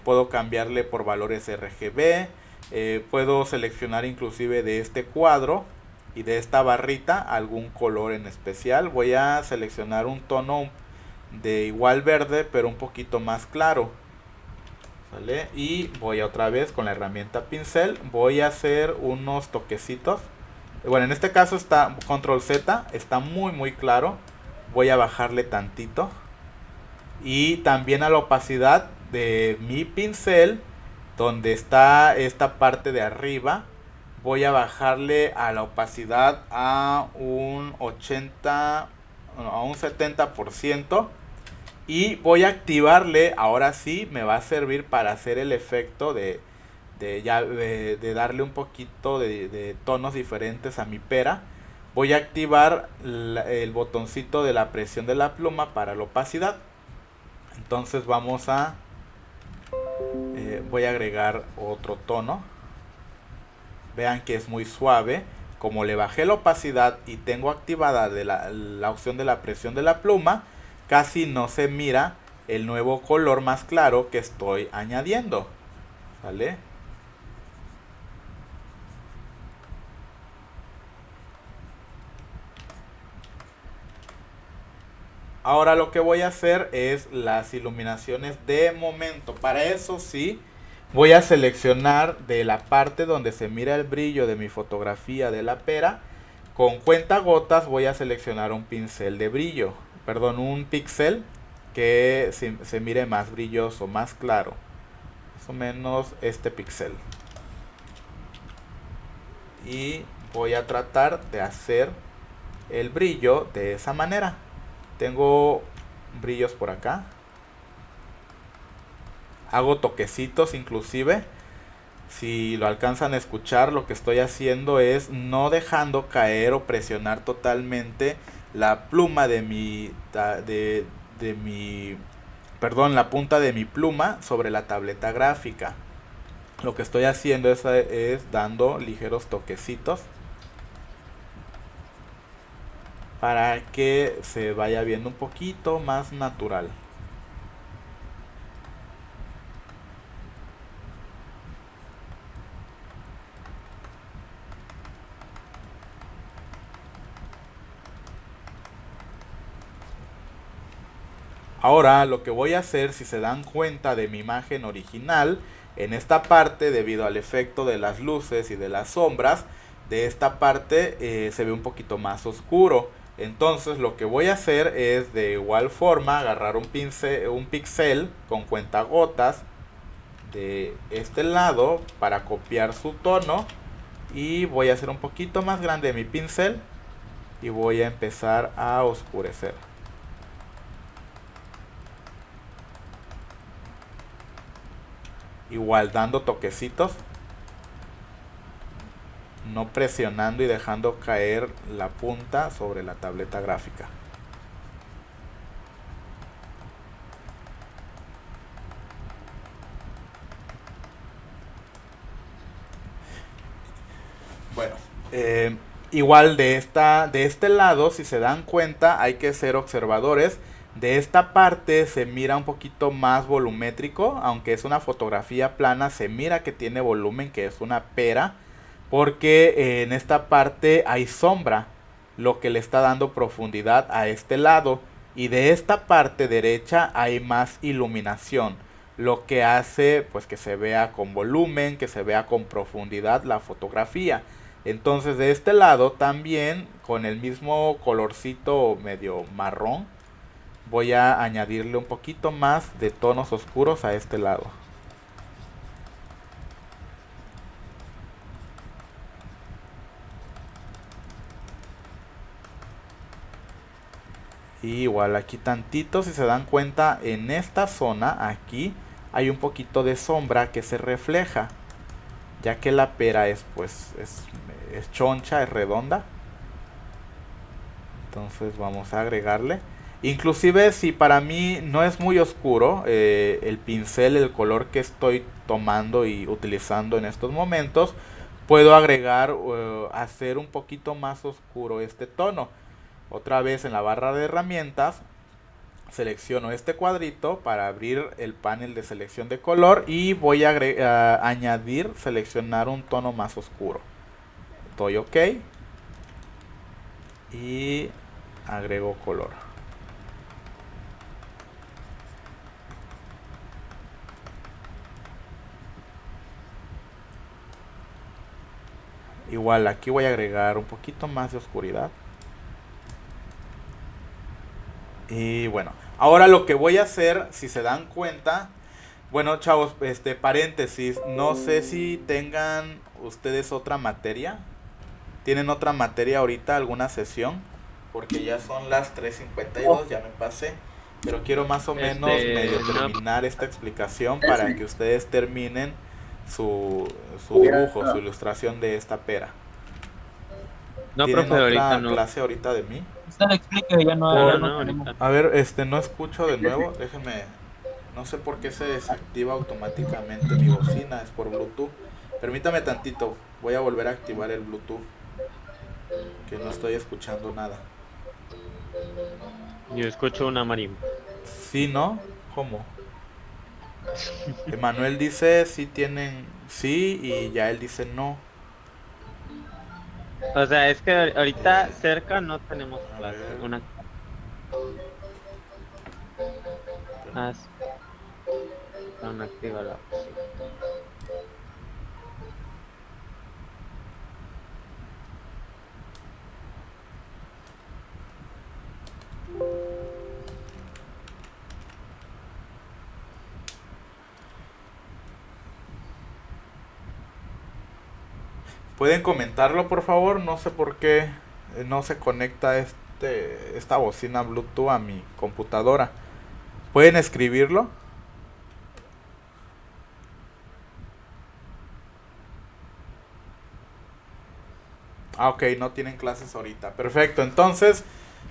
Puedo cambiarle por valores RGB. Puedo seleccionar inclusive de este cuadro y de esta barrita algún color en especial. Voy a seleccionar un tono de igual verde pero un poquito más claro, ¿vale? Y voy otra vez con la herramienta pincel. Voy a hacer unos toquecitos. Bueno, en este caso está control Z, está muy claro. Voy a bajarle tantito. Y también a la opacidad de mi pincel, donde está esta parte de arriba, voy a bajarle a la opacidad a un 80, a un 70%. Y voy a activarle, ahora sí me va a servir para hacer el efecto de darle un poquito de tonos diferentes a mi pera. Voy a activar el botoncito de la presión de la pluma para la opacidad. Entonces voy a agregar otro tono. Vean que es muy suave. Como le bajé la opacidad y tengo activada la opción de la presión de la pluma, casi no se mira el nuevo color más claro que estoy añadiendo, ¿vale? Ahora lo que voy a hacer es las iluminaciones de momento. Para eso sí, Voy a seleccionar de la parte donde se mira el brillo de mi fotografía de la pera. Con cuentagotas voy a seleccionar un pincel de brillo, perdón, un píxel que se mire más brilloso, más claro. Más o menos este píxel. Y voy a tratar de hacer el brillo de esa manera. Tengo brillos por acá. Hago toquecitos inclusive. Si lo alcanzan a escuchar, lo que estoy haciendo es no dejando caer o presionar totalmente la pluma de mi, perdón, la punta de mi pluma sobre la tableta gráfica. Lo que estoy haciendo es dando ligeros toquecitos para que se vaya viendo un poquito más natural. Ahora lo que voy a hacer, si se dan cuenta de mi imagen original, en esta parte, debido al efecto de las luces y de las sombras, de esta parte se ve un poquito más oscuro. Entonces lo que voy a hacer es de igual forma agarrar un píxel con cuentagotas de este lado para copiar su tono, y voy a hacer un poquito más grande mi pincel y voy a empezar a oscurecer. Igual dando toquecitos, no presionando y dejando caer la punta sobre la tableta gráfica. Bueno, igual de este lado, si se dan cuenta, hay que ser observadores. De esta parte se mira un poquito más volumétrico, aunque es una fotografía plana, se mira que tiene volumen, que es una pera, porque en esta parte hay sombra, lo que le está dando profundidad a este lado. Y de esta parte derecha hay más iluminación, lo que hace pues que se vea con volumen, que se vea con profundidad la fotografía. Entonces de este lado también, con el mismo colorcito medio marrón, voy a añadirle un poquito más de tonos oscuros a este lado. Y igual aquí tantito, si se dan cuenta, en esta zona aquí hay un poquito de sombra que se refleja, ya que la pera es pues es choncha, es redonda. Entonces vamos a agregarle. Inclusive si para mí no es muy oscuro el pincel, el color que estoy tomando y utilizando en estos momentos, puedo agregar, hacer un poquito más oscuro este tono. Otra vez en la barra de herramientas selecciono este cuadrito para abrir el panel de selección de color y voy a añadir, seleccionar un tono más oscuro. Doy OK y agrego color. Igual aquí voy a agregar un poquito más de oscuridad. Y bueno, ahora lo que voy a hacer, si se dan cuenta, bueno chavos, paréntesis, no sé si tengan ustedes otra materia. ¿Tienen otra materia ahorita, alguna sesión? Porque ya son las 3:52, ya me pasé. Pero quiero más o menos medio No, terminar esta explicación para que ustedes terminen su, su dibujo, su ilustración de esta pera. no, ¿Tienen profe, ahorita otra no. clase ahorita de mí? Usted le explique, ya Por, no No, tenemos. ahorita no. a ver, no escucho de nuevo, déjenme, no sé por qué se desactiva automáticamente mi bocina, es por Bluetooth. Permítame tantito, voy a volver a activar el Bluetooth, que no estoy escuchando nada. Yo escucho una marimba. Sí, ¿no? ¿Cómo? Emanuel dice sí tienen sí y ya él dice no. O sea, es que ahorita Eh, cerca no tenemos a clase. ver, Una. Ah, sí, aún activa la opción. ¿Pueden comentarlo, por favor? No sé por qué no se conecta esta bocina Bluetooth a mi computadora. ¿Pueden escribirlo? Ah, ok, no tienen clases ahorita. Perfecto, entonces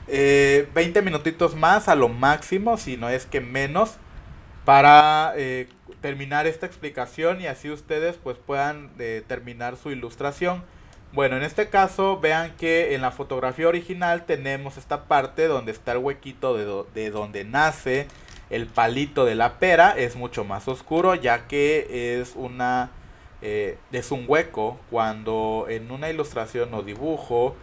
20 minutitos más a lo máximo, si no es que menos, para terminar esta explicación y así ustedes pues puedan terminar su ilustración. Bueno, en este caso vean que en la fotografía original tenemos esta parte donde está el huequito de donde nace el palito de la pera. Es mucho más oscuro ya que es un hueco. Cuando en una ilustración o dibujo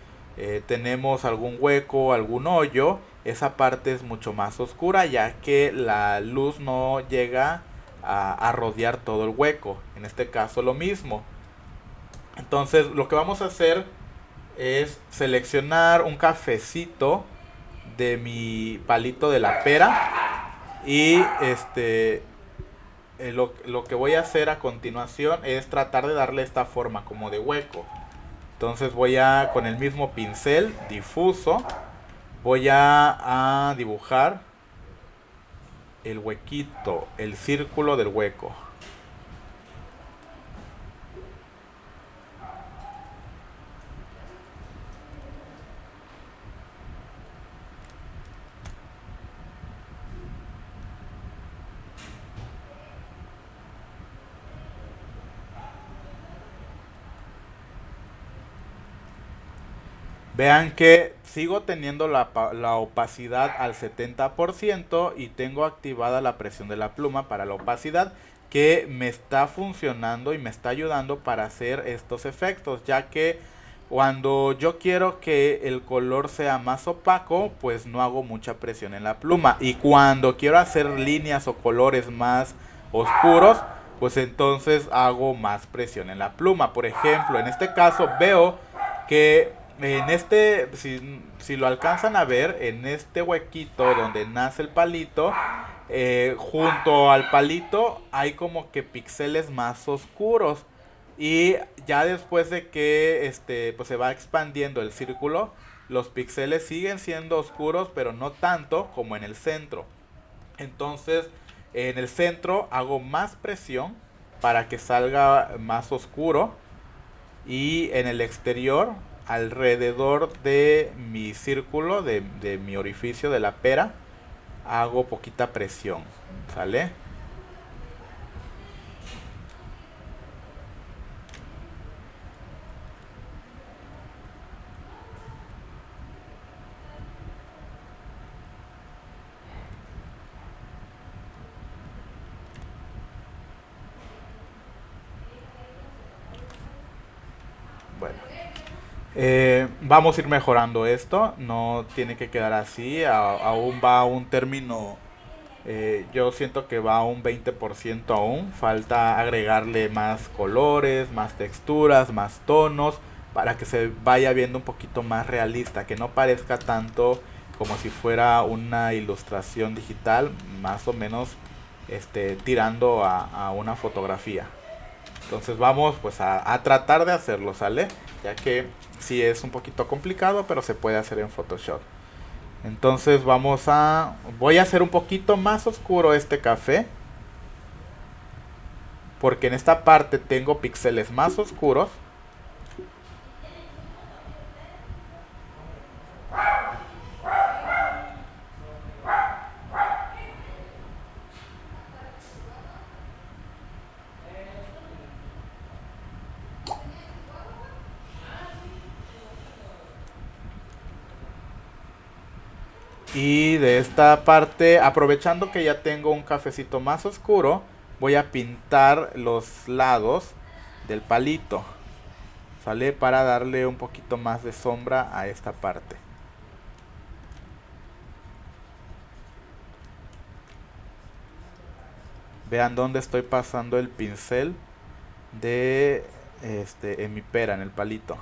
tenemos algún hueco, algún hoyo, esa parte es mucho más oscura ya que la luz no llega a rodear todo el hueco. En este caso lo mismo. Entonces lo que vamos a hacer es seleccionar un cafecito de mi palito de la pera y lo que voy a hacer a continuación es tratar de darle esta forma como de hueco. Entonces voy a con el mismo pincel difuso voy a dibujar el huequito, el círculo del hueco. Vean que sigo teniendo la opacidad al 70% y tengo activada la presión de la pluma para la opacidad que me está funcionando y me está ayudando para hacer estos efectos, ya que cuando yo quiero que el color sea más opaco, pues no hago mucha presión en la pluma, y cuando quiero hacer líneas o colores más oscuros, pues entonces hago más presión en la pluma. Por ejemplo, en este caso veo que si lo alcanzan a ver, en este huequito donde nace el palito, junto al palito hay como que píxeles más oscuros. Y ya después de que pues se va expandiendo el círculo, los píxeles siguen siendo oscuros, pero no tanto como en el centro. Entonces, en el centro hago más presión para que salga más oscuro. Y en el exterior, alrededor de mi círculo, de mi orificio de la pera, hago poquita presión. ¿Sale? Bueno. Vamos a ir mejorando esto. No tiene que quedar así. Aún va a un término. Yo siento que va a un 20% aún. Falta agregarle más colores, más texturas, más tonos, para que se vaya viendo un poquito más realista, que no parezca tanto como si fuera una ilustración digital, más o menos tirando a una fotografía. Entonces vamos pues a tratar de hacerlo, ¿sale? Ya que sí es un poquito complicado, pero se puede hacer en Photoshop. Entonces voy a hacer un poquito más oscuro este café, porque en esta parte tengo píxeles más oscuros. Y de esta parte, aprovechando que ya tengo un cafecito más oscuro, voy a pintar los lados del palito, ¿sale? Para darle un poquito más de sombra a esta parte. Vean dónde estoy pasando el pincel en mi pera, en el palito.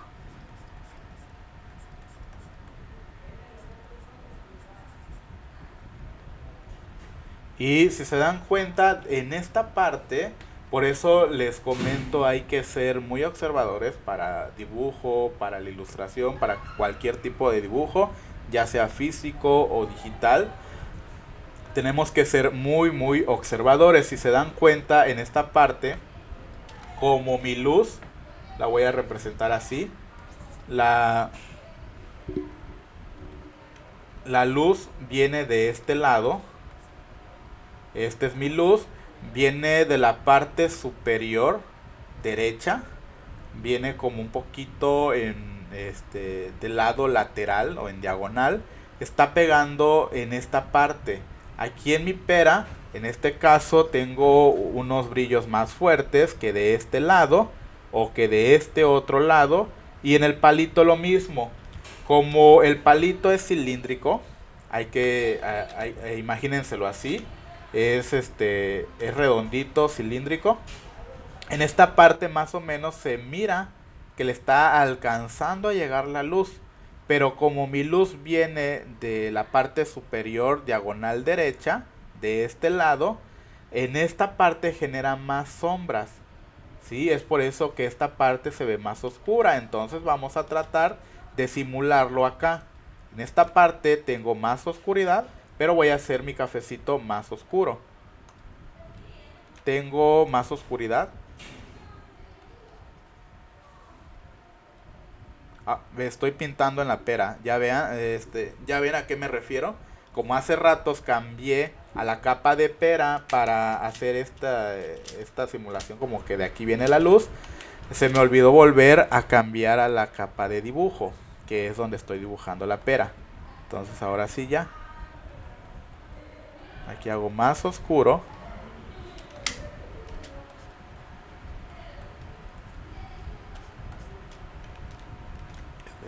Y si se dan cuenta, en esta parte Por eso les comento, hay que ser muy observadores para dibujo, para la ilustración, para cualquier tipo de dibujo, ya sea físico o digital. Tenemos que ser muy observadores. Si se dan cuenta en esta parte, como mi luz, la voy a representar así. La luz viene de este lado. Esta es mi luz. Viene de la parte superior derecha. Viene como un poquito en del lado lateral o en diagonal. Está pegando en esta parte. Aquí en mi pera, en este caso, tengo unos brillos más fuertes que de este lado o que de este otro lado. Y en el palito lo mismo. Como el palito es cilíndrico, imagínenselo así. Es redondito, cilíndrico. En esta parte más o menos se mira que le está alcanzando a llegar la luz. Pero como mi luz viene de la parte superior diagonal derecha, de este lado, en esta parte genera más sombras. ¿Sí? Es por eso que esta parte se ve más oscura. Entonces vamos a tratar de simularlo acá. En esta parte tengo más oscuridad, pero voy a hacer mi cafecito más oscuro. Tengo más oscuridad. Me estoy pintando en la pera. Ya ven a qué me refiero. Como hace ratos cambié a la capa de pera para hacer esta simulación, como que de aquí viene la luz, se me olvidó volver a cambiar a la capa de dibujo, que es donde estoy dibujando la pera. Entonces ahora sí ya. Aquí hago más oscuro.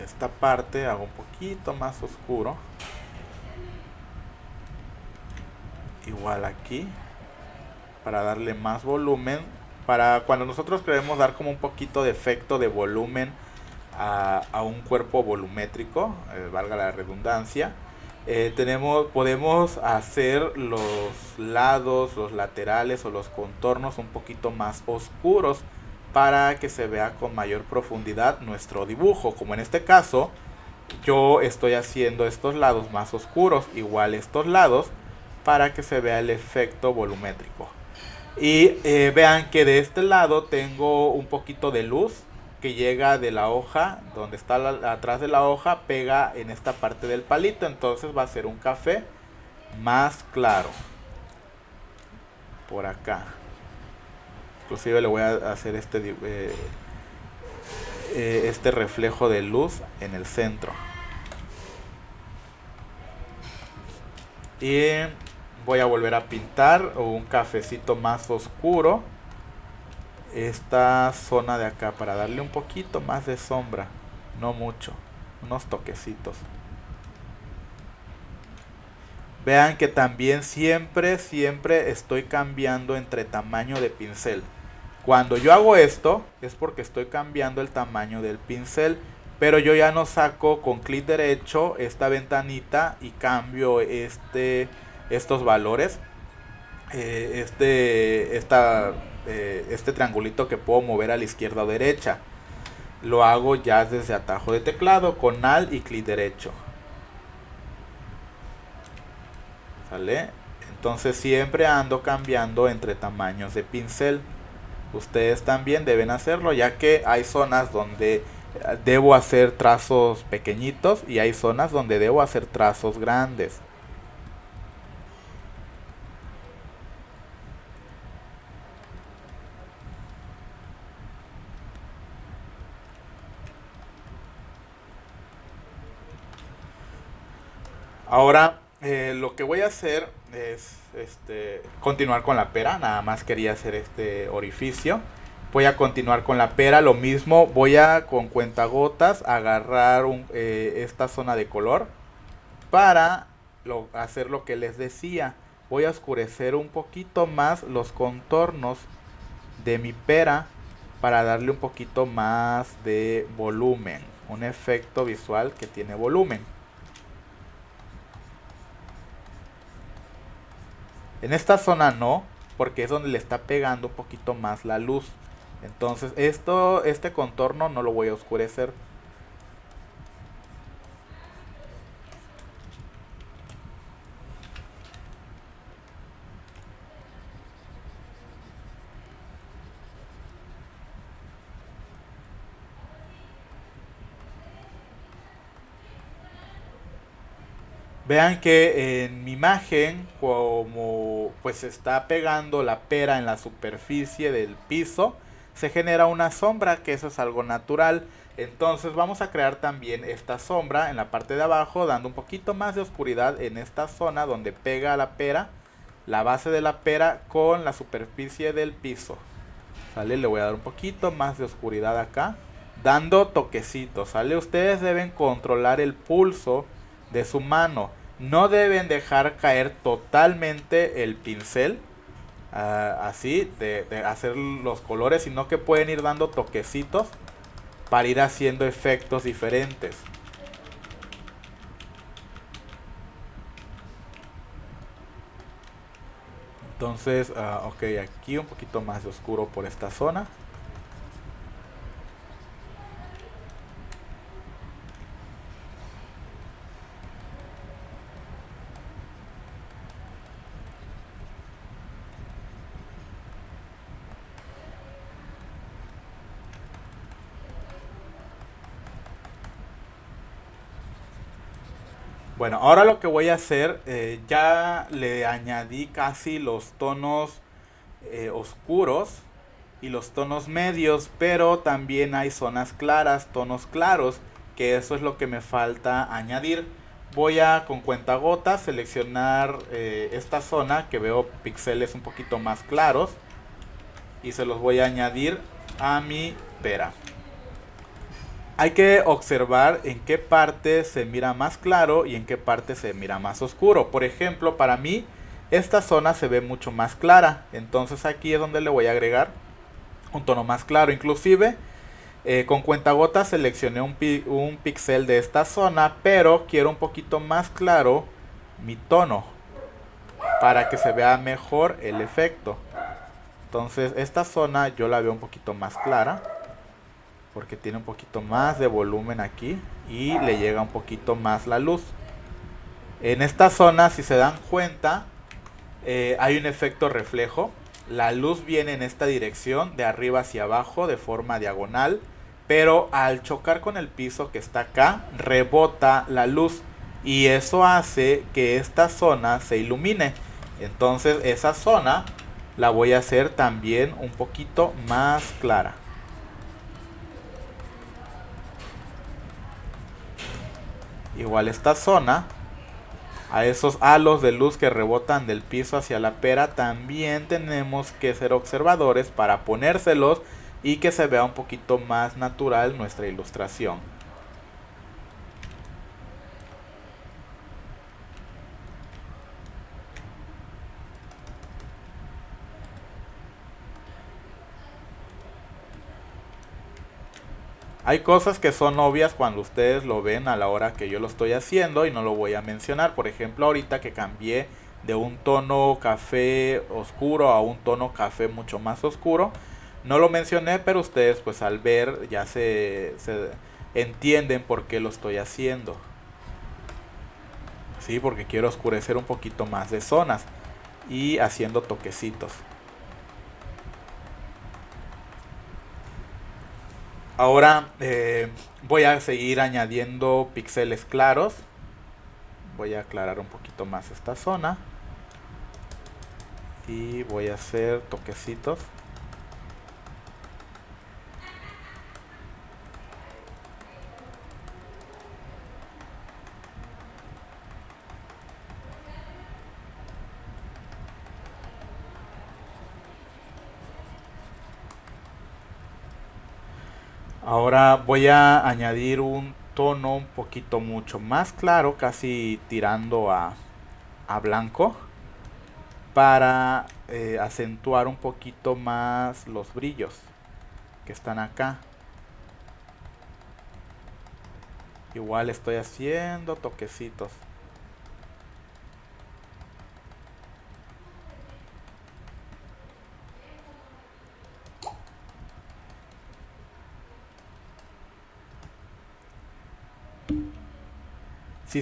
Esta parte hago un poquito más oscuro. Igual aquí. Para darle más volumen. Para cuando nosotros queremos dar como un poquito de efecto de volumen a un cuerpo volumétrico, valga la redundancia, podemos hacer los lados, los laterales o los contornos un poquito más oscuros para que se vea con mayor profundidad nuestro dibujo. Como en este caso, yo estoy haciendo estos lados más oscuros, igual estos lados, para que se vea el efecto volumétrico. Y vean que de este lado tengo un poquito de luz que llega de la hoja, donde está atrás de la hoja, pega en esta parte del palito. Entonces va a ser un café más claro. Por acá. Inclusive le voy a hacer este reflejo de luz en el centro. Y voy a volver a pintar un cafecito más oscuro esta zona de acá para darle un poquito más de sombra, no mucho, unos toquecitos. Vean que también siempre estoy cambiando entre tamaño de pincel. Cuando yo hago esto es porque estoy cambiando el tamaño del pincel, pero yo ya no saco con clic derecho esta ventanita y cambio estos valores. Este triangulito que puedo mover a la izquierda o derecha, lo hago ya desde atajo de teclado con Alt y clic derecho. ¿Sale? Entonces siempre ando cambiando entre tamaños de pincel. Ustedes también deben hacerlo, ya que hay zonas donde debo hacer trazos pequeñitos y hay zonas donde debo hacer trazos grandes. Ahora lo que voy a hacer es continuar con la pera. Nada más quería hacer este orificio. Voy a continuar con la pera. Lo mismo, voy a con cuentagotas agarrar esta zona de color para hacer lo que les decía. Voy a oscurecer un poquito más los contornos de mi pera para darle un poquito más de volumen. Un efecto visual que tiene volumen. En esta zona no, porque es donde le está pegando un poquito más la luz. Entonces este contorno no lo voy a oscurecer. Vean que en mi imagen, como pues está pegando la pera en la superficie del piso, se genera una sombra, que eso es algo natural. Entonces vamos a crear también esta sombra en la parte de abajo, dando un poquito más de oscuridad en esta zona donde pega la pera, la base de la pera con la superficie del piso. ¿Sale? Le voy a dar un poquito más de oscuridad acá, dando toquecitos, ¿sale? Ustedes deben controlar el pulso de su mano. No deben dejar caer totalmente el pincel, así, de hacer los colores, sino que pueden ir dando toquecitos para ir haciendo efectos diferentes. Entonces, ok, aquí un poquito más de oscuro por esta zona. Bueno, ahora lo que voy a hacer, ya le añadí casi los tonos oscuros y los tonos medios, pero también hay zonas claras, tonos claros, que eso es lo que me falta añadir. Voy a con cuentagotas seleccionar esta zona que veo píxeles un poquito más claros y se los voy a añadir a mi pera. Hay que observar en qué parte se mira más claro y en qué parte se mira más oscuro. Por ejemplo, para mí esta zona se ve mucho más clara. Entonces aquí es donde le voy a agregar un tono más claro. Inclusive con cuentagotas seleccioné un píxel de esta zona, pero quiero un poquito más claro mi tono para que se vea mejor el efecto. Entonces esta zona yo la veo un poquito más clara, porque tiene un poquito más de volumen aquí y le llega un poquito más la luz. En esta zona, si se dan cuenta, hay un efecto reflejo. La luz viene en esta dirección, de arriba hacia abajo, de forma diagonal, pero al chocar con el piso que está acá, rebota la luz y eso hace que esta zona se ilumine. Entonces esa zona la voy a hacer también un poquito más clara. Igual esta zona, a esos halos de luz que rebotan del piso hacia la pera, también tenemos que ser observadores para ponérselos y que se vea un poquito más natural nuestra ilustración. Hay cosas que son obvias cuando ustedes lo ven a la hora que yo lo estoy haciendo y no lo voy a mencionar. Por ejemplo, ahorita que cambié de un tono café oscuro a un tono café mucho más oscuro, no lo mencioné, pero ustedes pues al ver ya se entienden por qué lo estoy haciendo. Sí, porque quiero oscurecer un poquito más de zonas y haciendo toquecitos. Ahora voy a seguir añadiendo píxeles claros. Voy a aclarar un poquito más esta zona. Y voy a hacer toquecitos. Ahora voy a añadir un tono un poquito mucho más claro, casi tirando a blanco, para acentuar un poquito más los brillos que están acá. Igual estoy haciendo toquecitos.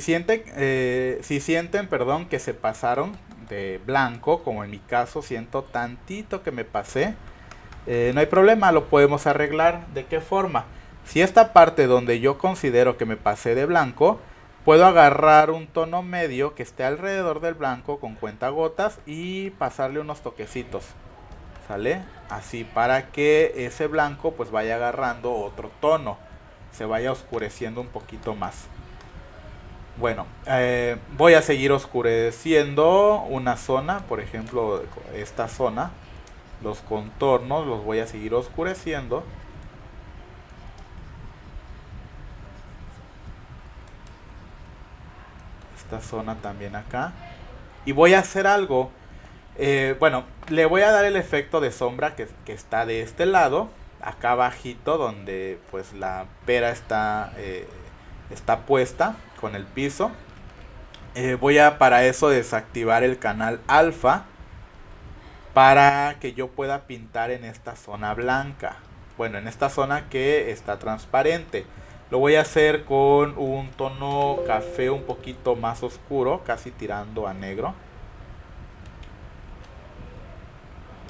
Si sienten, perdón, que se pasaron de blanco, como en mi caso siento tantito que me pasé, no hay problema, lo podemos arreglar. ¿De qué forma? Si esta parte donde yo considero que me pasé de blanco, puedo agarrar un tono medio que esté alrededor del blanco con cuentagotas y pasarle unos toquecitos, ¿sale? Así para que ese blanco pues vaya agarrando otro tono, se vaya oscureciendo un poquito más. Bueno, voy a seguir oscureciendo una zona, por ejemplo esta zona, los contornos los voy a seguir oscureciendo. Esta zona también acá. Y voy a hacer algo. Bueno, le voy a dar el efecto de sombra que está de este lado, acá abajito, donde pues la pera está puesta con el piso. Voy a para eso desactivar el canal alfa para que yo pueda pintar en esta zona blanca. Bueno, en esta zona que está transparente. Lo voy a hacer con un tono café un poquito más oscuro, casi tirando a negro.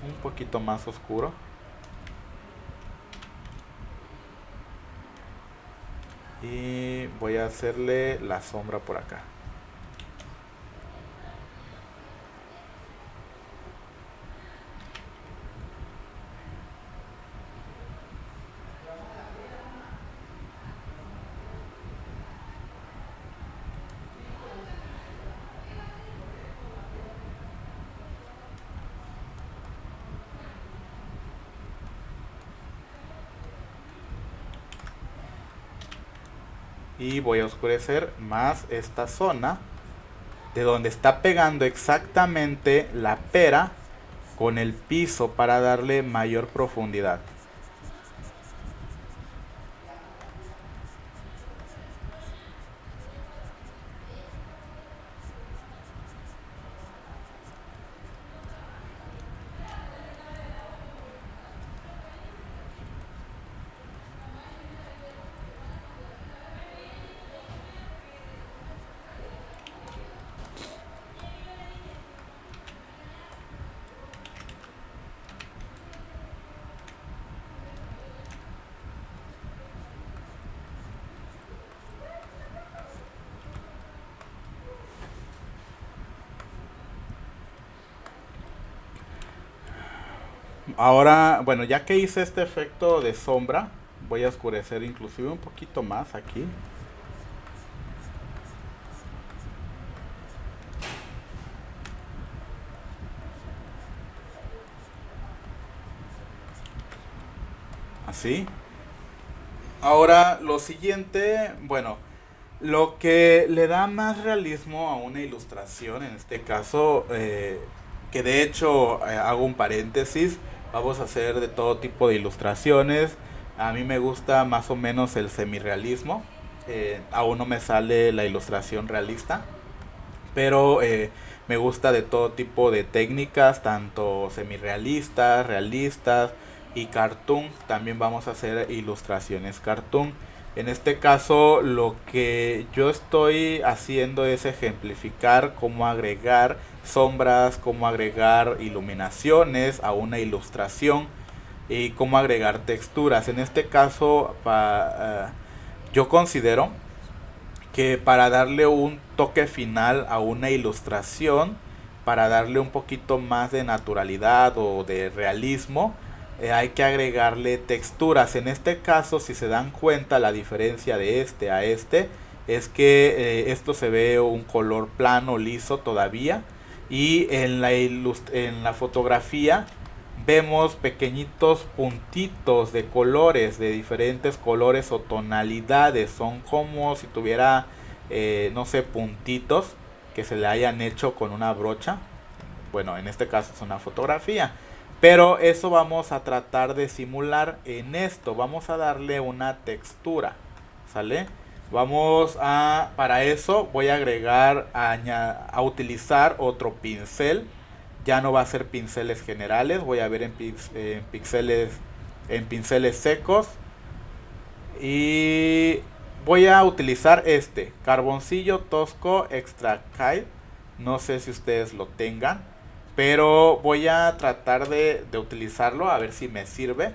Un poquito más oscuro. Y voy a hacerle la sombra por acá. Y voy a oscurecer más esta zona de donde está pegando exactamente la pera con el piso para darle mayor profundidad. Ahora, bueno, ya que hice este efecto de sombra, voy a oscurecer inclusive un poquito más aquí. Así. Ahora, lo siguiente, bueno, lo que le da más realismo a una ilustración, en este caso, que de hecho hago un paréntesis, vamos a hacer de todo tipo de ilustraciones. A mí me gusta más o menos el semirrealismo, aún no me sale la ilustración realista, pero me gusta de todo tipo de técnicas, tanto semirrealistas, realistas y cartoon. También vamos a hacer ilustraciones cartoon. En este caso lo que yo estoy haciendo es ejemplificar cómo agregar sombras, cómo agregar iluminaciones a una ilustración y cómo agregar texturas. En este caso yo considero que para darle un toque final a una ilustración, para darle un poquito más de naturalidad o de realismo, hay que agregarle texturas. En este caso, si se dan cuenta, la diferencia de este a este es que esto se ve un color plano, liso todavía, y en la fotografía vemos pequeñitos puntitos de colores, de diferentes colores o tonalidades. Son como si tuviera, no sé, puntitos que se le hayan hecho con una brocha. Bueno, en este caso es una fotografía. Pero eso vamos a tratar de simular en esto. Vamos a darle una textura, ¿sale? Para eso voy a agregar, a utilizar otro pincel. Ya no va a ser pinceles generales, voy a ver en pinceles secos. Y voy a utilizar este Carboncillo Tosco Extra Kite. No sé si ustedes lo tengan, pero voy a tratar de utilizarlo a ver si me sirve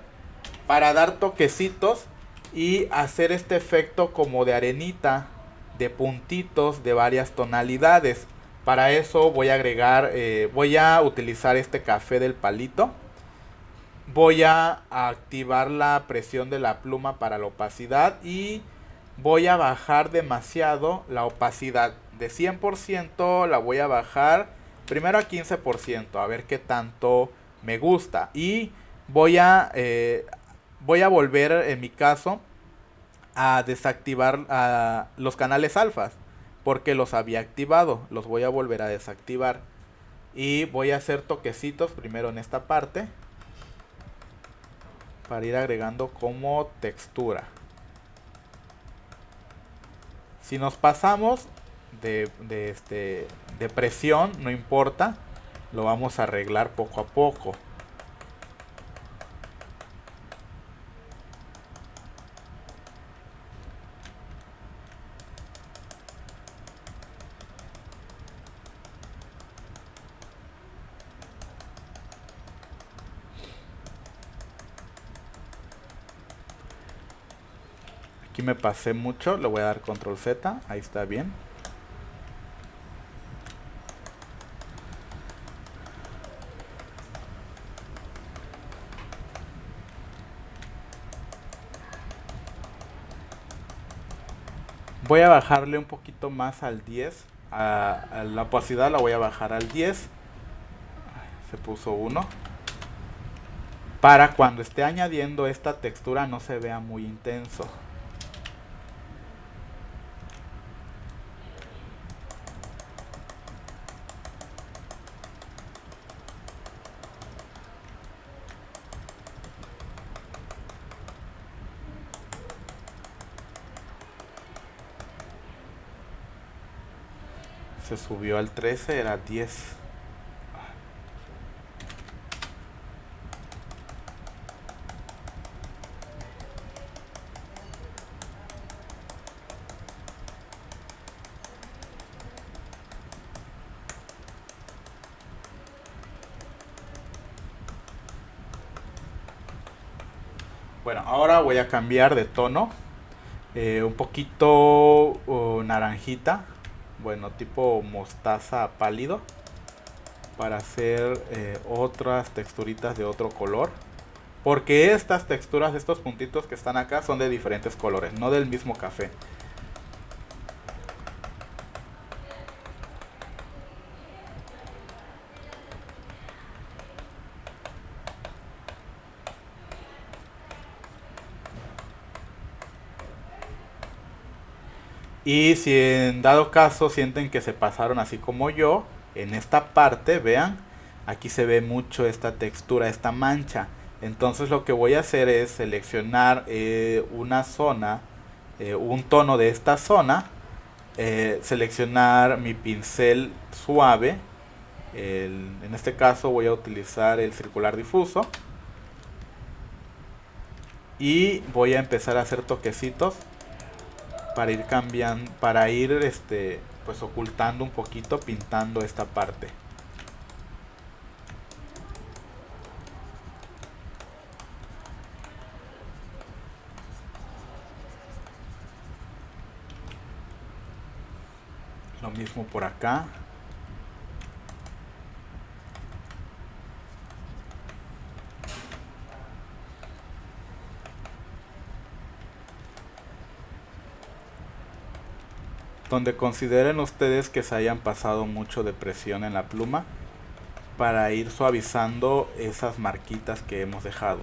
para dar toquecitos y hacer este efecto como de arenita, de puntitos de varias tonalidades. Para eso voy a agregar, voy a utilizar este café del palito. Voy a activar la presión de la pluma para la opacidad y voy a bajar demasiado la opacidad. De 100% la voy a bajar primero a 15%, a ver qué tanto me gusta. Y voy a volver, en mi caso, a desactivar los canales alfas, porque los había activado. Los voy a volver a desactivar. Y voy a hacer toquecitos primero en esta parte, para ir agregando como textura. Si nos pasamos de presión, no importa, lo vamos a arreglar poco a poco. Aquí me pasé mucho, le voy a dar control Z, ahí está bien. Voy a bajarle un poquito más al 10. A la opacidad la voy a bajar al 10. Se puso 1. Para cuando esté añadiendo esta textura no se vea muy intenso. Se subió al 13, era 10. Bueno, ahora voy a cambiar de tono. Un poquito naranjita. Bueno, tipo mostaza pálido. Para hacer otras texturitas de otro color. Porque estas texturas, estos puntitos que están acá son de diferentes colores, no del mismo café. Y si en dado caso sienten que se pasaron así como yo, en esta parte, vean, aquí se ve mucho esta textura, esta mancha. Entonces lo que voy a hacer es seleccionar una zona, un tono de esta zona, seleccionar mi pincel suave, en este caso voy a utilizar el circular difuso, y voy a empezar a hacer toquecitos para ir cambiando, para ir pues ocultando un poquito, pintando esta parte. Lo mismo por acá. Donde consideren ustedes que se hayan pasado mucho de presión en la pluma, para ir suavizando esas marquitas que hemos dejado.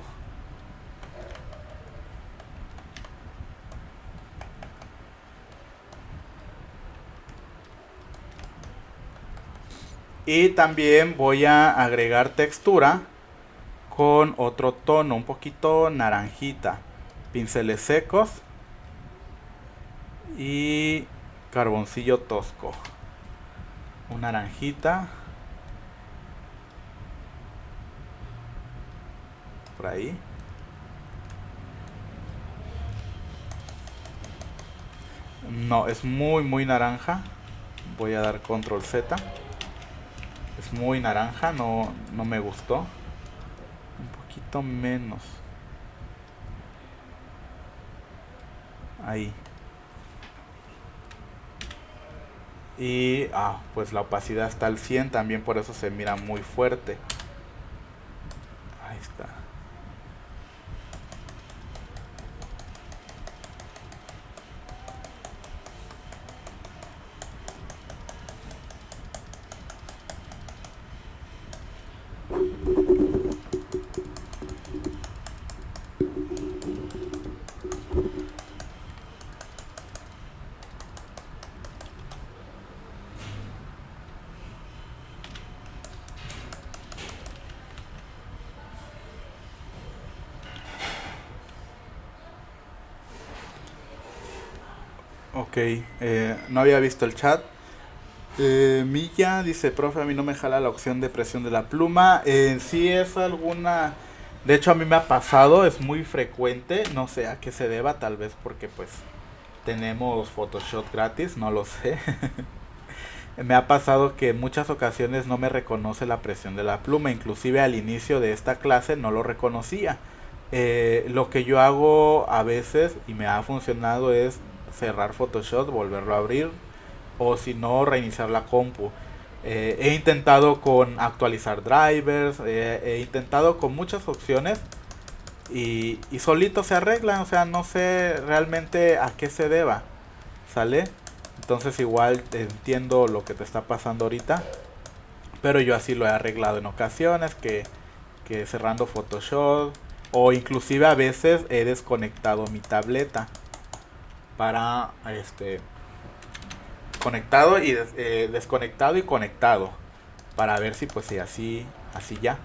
Y también voy a agregar textura con otro tono, un poquito naranjita. Pinceles secos y carboncillo tosco. Un naranjita. Por ahí. No, es muy muy naranja. Voy a dar control Z. Es muy naranja, no me gustó. Un poquito menos. Ahí. Y pues la opacidad está al 100, también por eso se mira muy fuerte. Ahí está. Ok, no había visto el chat. Milla dice, profe, a mí no me jala la opción de presión de la pluma. Sí es alguna... De hecho a mí me ha pasado, es muy frecuente, no sé a qué se deba, tal vez porque pues tenemos Photoshop gratis, no lo sé. Me ha pasado que en muchas ocasiones no me reconoce la presión de la pluma, inclusive al inicio de esta clase no lo reconocía. Lo que yo hago a veces y me ha funcionado es cerrar Photoshop, volverlo a abrir o si no reiniciar la compu. He intentado con actualizar drivers, he intentado con muchas opciones y solito se arreglan, o sea, no sé realmente a qué se deba, ¿sale? Entonces igual entiendo lo que te está pasando ahorita, pero yo así lo he arreglado en ocasiones, que cerrando Photoshop o inclusive a veces he desconectado mi tableta para conectado y desconectado y conectado para ver si pues si así ya.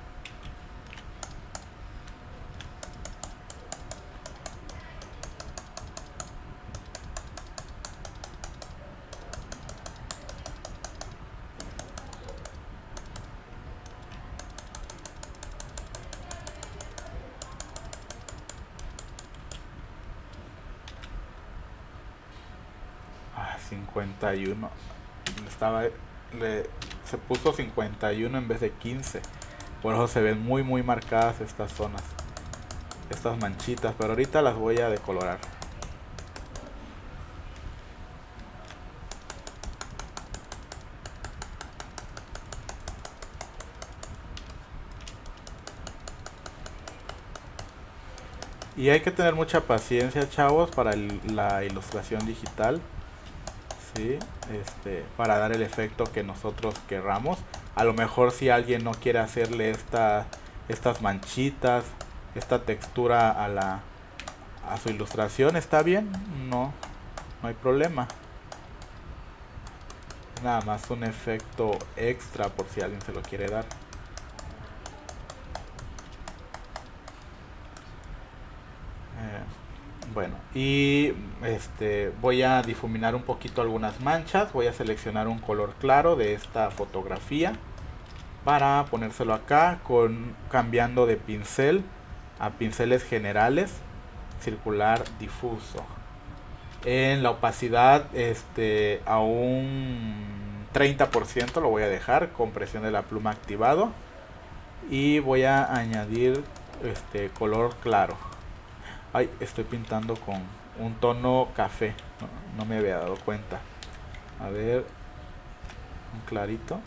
Ah, 51. Estaba se puso 51 en vez de 15. Por eso se ven muy muy marcadas estas zonas, estas manchitas, pero ahorita las voy a decolorar. Y hay que tener mucha paciencia, chavos, para la ilustración digital, ¿sí? Para dar el efecto que nosotros querramos. A lo mejor si alguien no quiere hacerle estas manchitas, esta textura a su ilustración, está bien, no hay problema. Nada más un efecto extra por si alguien se lo quiere dar. Bueno, y voy a difuminar un poquito algunas manchas. Voy a seleccionar un color claro de esta fotografía para ponérselo acá cambiando de pincel a pinceles generales, circular, difuso. En la opacidad a un 30% lo voy a dejar con presión de la pluma activado y voy a añadir color claro. Ay, estoy pintando con un tono café. No me había dado cuenta. A ver, un clarito.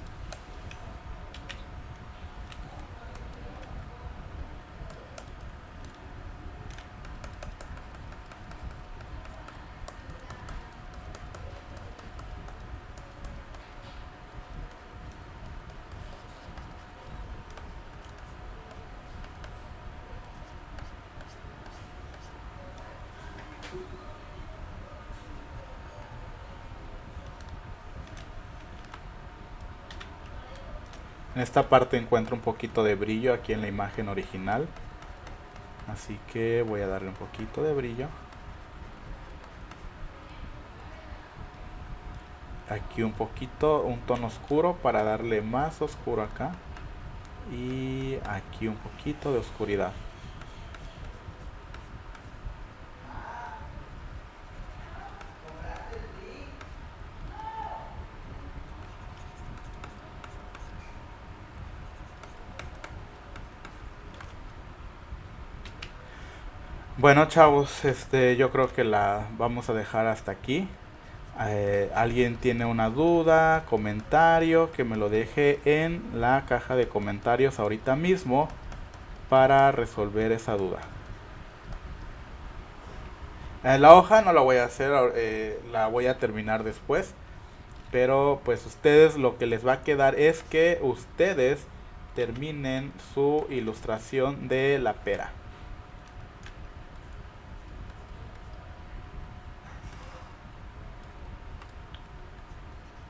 En esta parte encuentro un poquito de brillo aquí en la imagen original. Así que voy a darle un poquito de brillo. Aquí un poquito, un tono oscuro para darle más oscuro acá. Y aquí un poquito de oscuridad. Bueno, chavos, yo creo que la vamos a dejar hasta aquí. ¿Alguien tiene una duda, comentario? Que me lo deje en la caja de comentarios ahorita mismo para resolver esa duda. La hoja no la voy a hacer, la voy a terminar después. Pero pues ustedes lo que les va a quedar es que ustedes terminen su ilustración de la pera.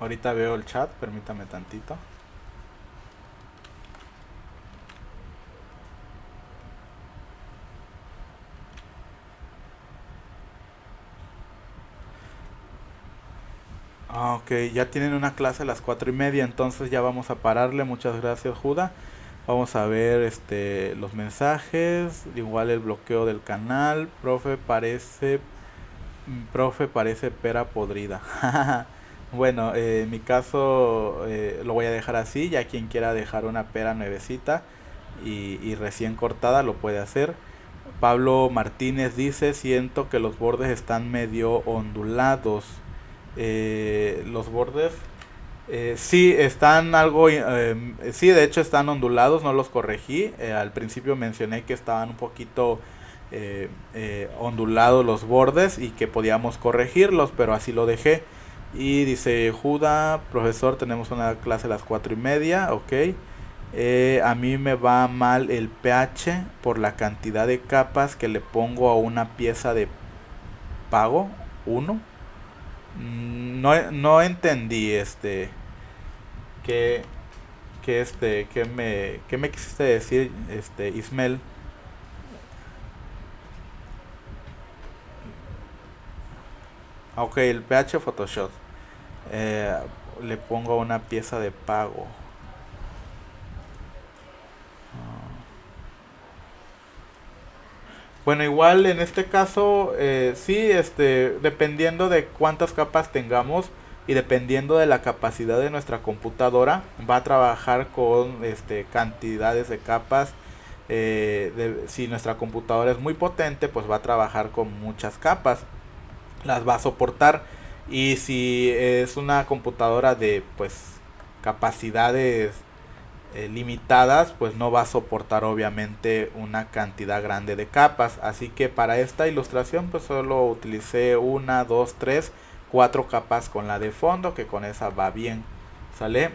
Ahorita veo el chat, permítame tantito. Ok, ya tienen una clase a las 4:30, entonces ya vamos a pararle. Muchas gracias, Juda. Vamos a ver los mensajes, igual el bloqueo del canal. Profe parece pera podrida. Bueno, en mi caso lo voy a dejar así. Ya quien quiera dejar una pera nuevecita y recién cortada lo puede hacer. Pablo Martínez dice: siento que los bordes están medio ondulados. Los bordes sí están algo, sí, de hecho están ondulados, no los corregí. Al principio mencioné que estaban un poquito ondulados los bordes y que podíamos corregirlos, pero así lo dejé. Y dice Juda: profesor, tenemos una clase a las 4:30, ok. A mí me va mal el pH por la cantidad de capas que le pongo a una pieza de pago 1. No entendí que qué me quisiste decir, Ismael. Ok, el PH Photoshop. Eh, Le pongo una pieza de pago. Bueno, igual en este caso, sí, dependiendo de cuántas capas tengamos y dependiendo de la capacidad de nuestra computadora, va a trabajar con cantidades de capas. Si nuestra computadora es muy potente, pues va a trabajar con muchas capas, las va a soportar. Y si es una computadora de pues capacidades limitadas, pues no va a soportar obviamente una cantidad grande de capas. Así que para esta ilustración pues solo utilicé 1, 2, 3, 4 capas con la de fondo, que con esa va bien. ¿Sale?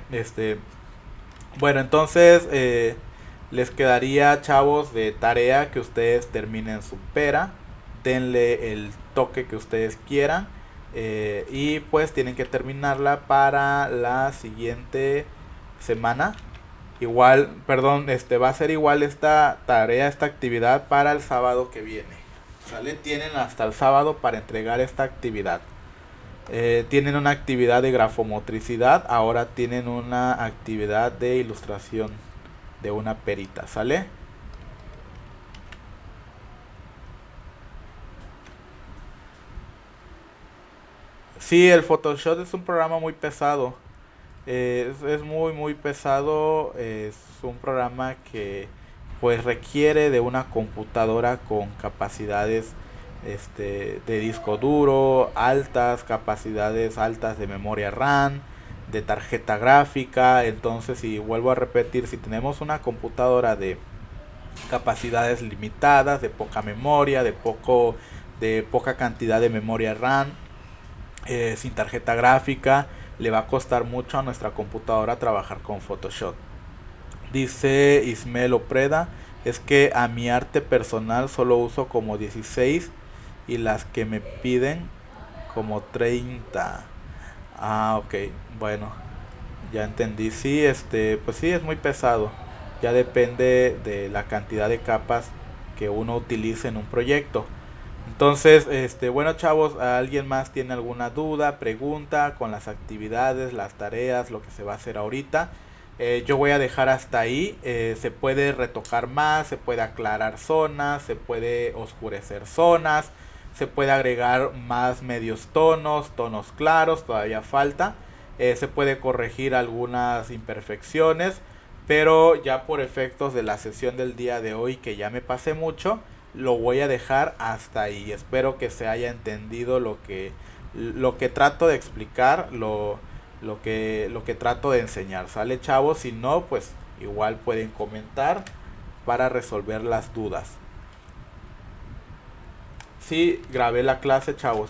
Bueno, entonces les quedaría, chavos, de tarea que ustedes terminen su pera, denle el toque que ustedes quieran, y pues tienen que terminarla para la siguiente semana. Igual, perdón, va a ser igual esta tarea, esta actividad para el sábado que viene. ¿Sale? Tienen hasta el sábado para entregar esta actividad. Tienen una actividad de grafomotricidad, ahora tienen una actividad de ilustración de una perita. ¿Sale? Sí, el Photoshop es un programa muy pesado. Es muy pesado. Es un programa que pues requiere de una computadora con capacidades de disco duro altas, capacidades altas de memoria RAM, de tarjeta gráfica. Entonces, si vuelvo a repetir, si tenemos una computadora de capacidades limitadas, de poca memoria, de poca cantidad de memoria RAM, sin tarjeta gráfica, le va a costar mucho a nuestra computadora trabajar con Photoshop. Dice Ismael Opreda: es que a mi arte personal solo uso como 16 y las que me piden como 30. Ah, ok, bueno, ya entendí. Sí, pues sí, es muy pesado. Ya depende de la cantidad de capas que uno utilice en un proyecto. Entonces, bueno, chavos, ¿alguien más tiene alguna duda, pregunta con las actividades, las tareas, lo que se va a hacer ahorita? Yo voy a dejar hasta ahí. Se puede retocar más, se puede aclarar zonas, se puede oscurecer zonas, se puede agregar más medios tonos, tonos claros, todavía falta. Se puede corregir algunas imperfecciones, pero ya por efectos de la sesión del día de hoy, que ya me pasé mucho, lo voy a dejar hasta ahí. Espero que se haya entendido lo que trato de explicar, lo que trato de enseñar. ¿Sale, chavos? Si no, pues igual pueden comentar para resolver las dudas. Sí, grabé la clase, chavos.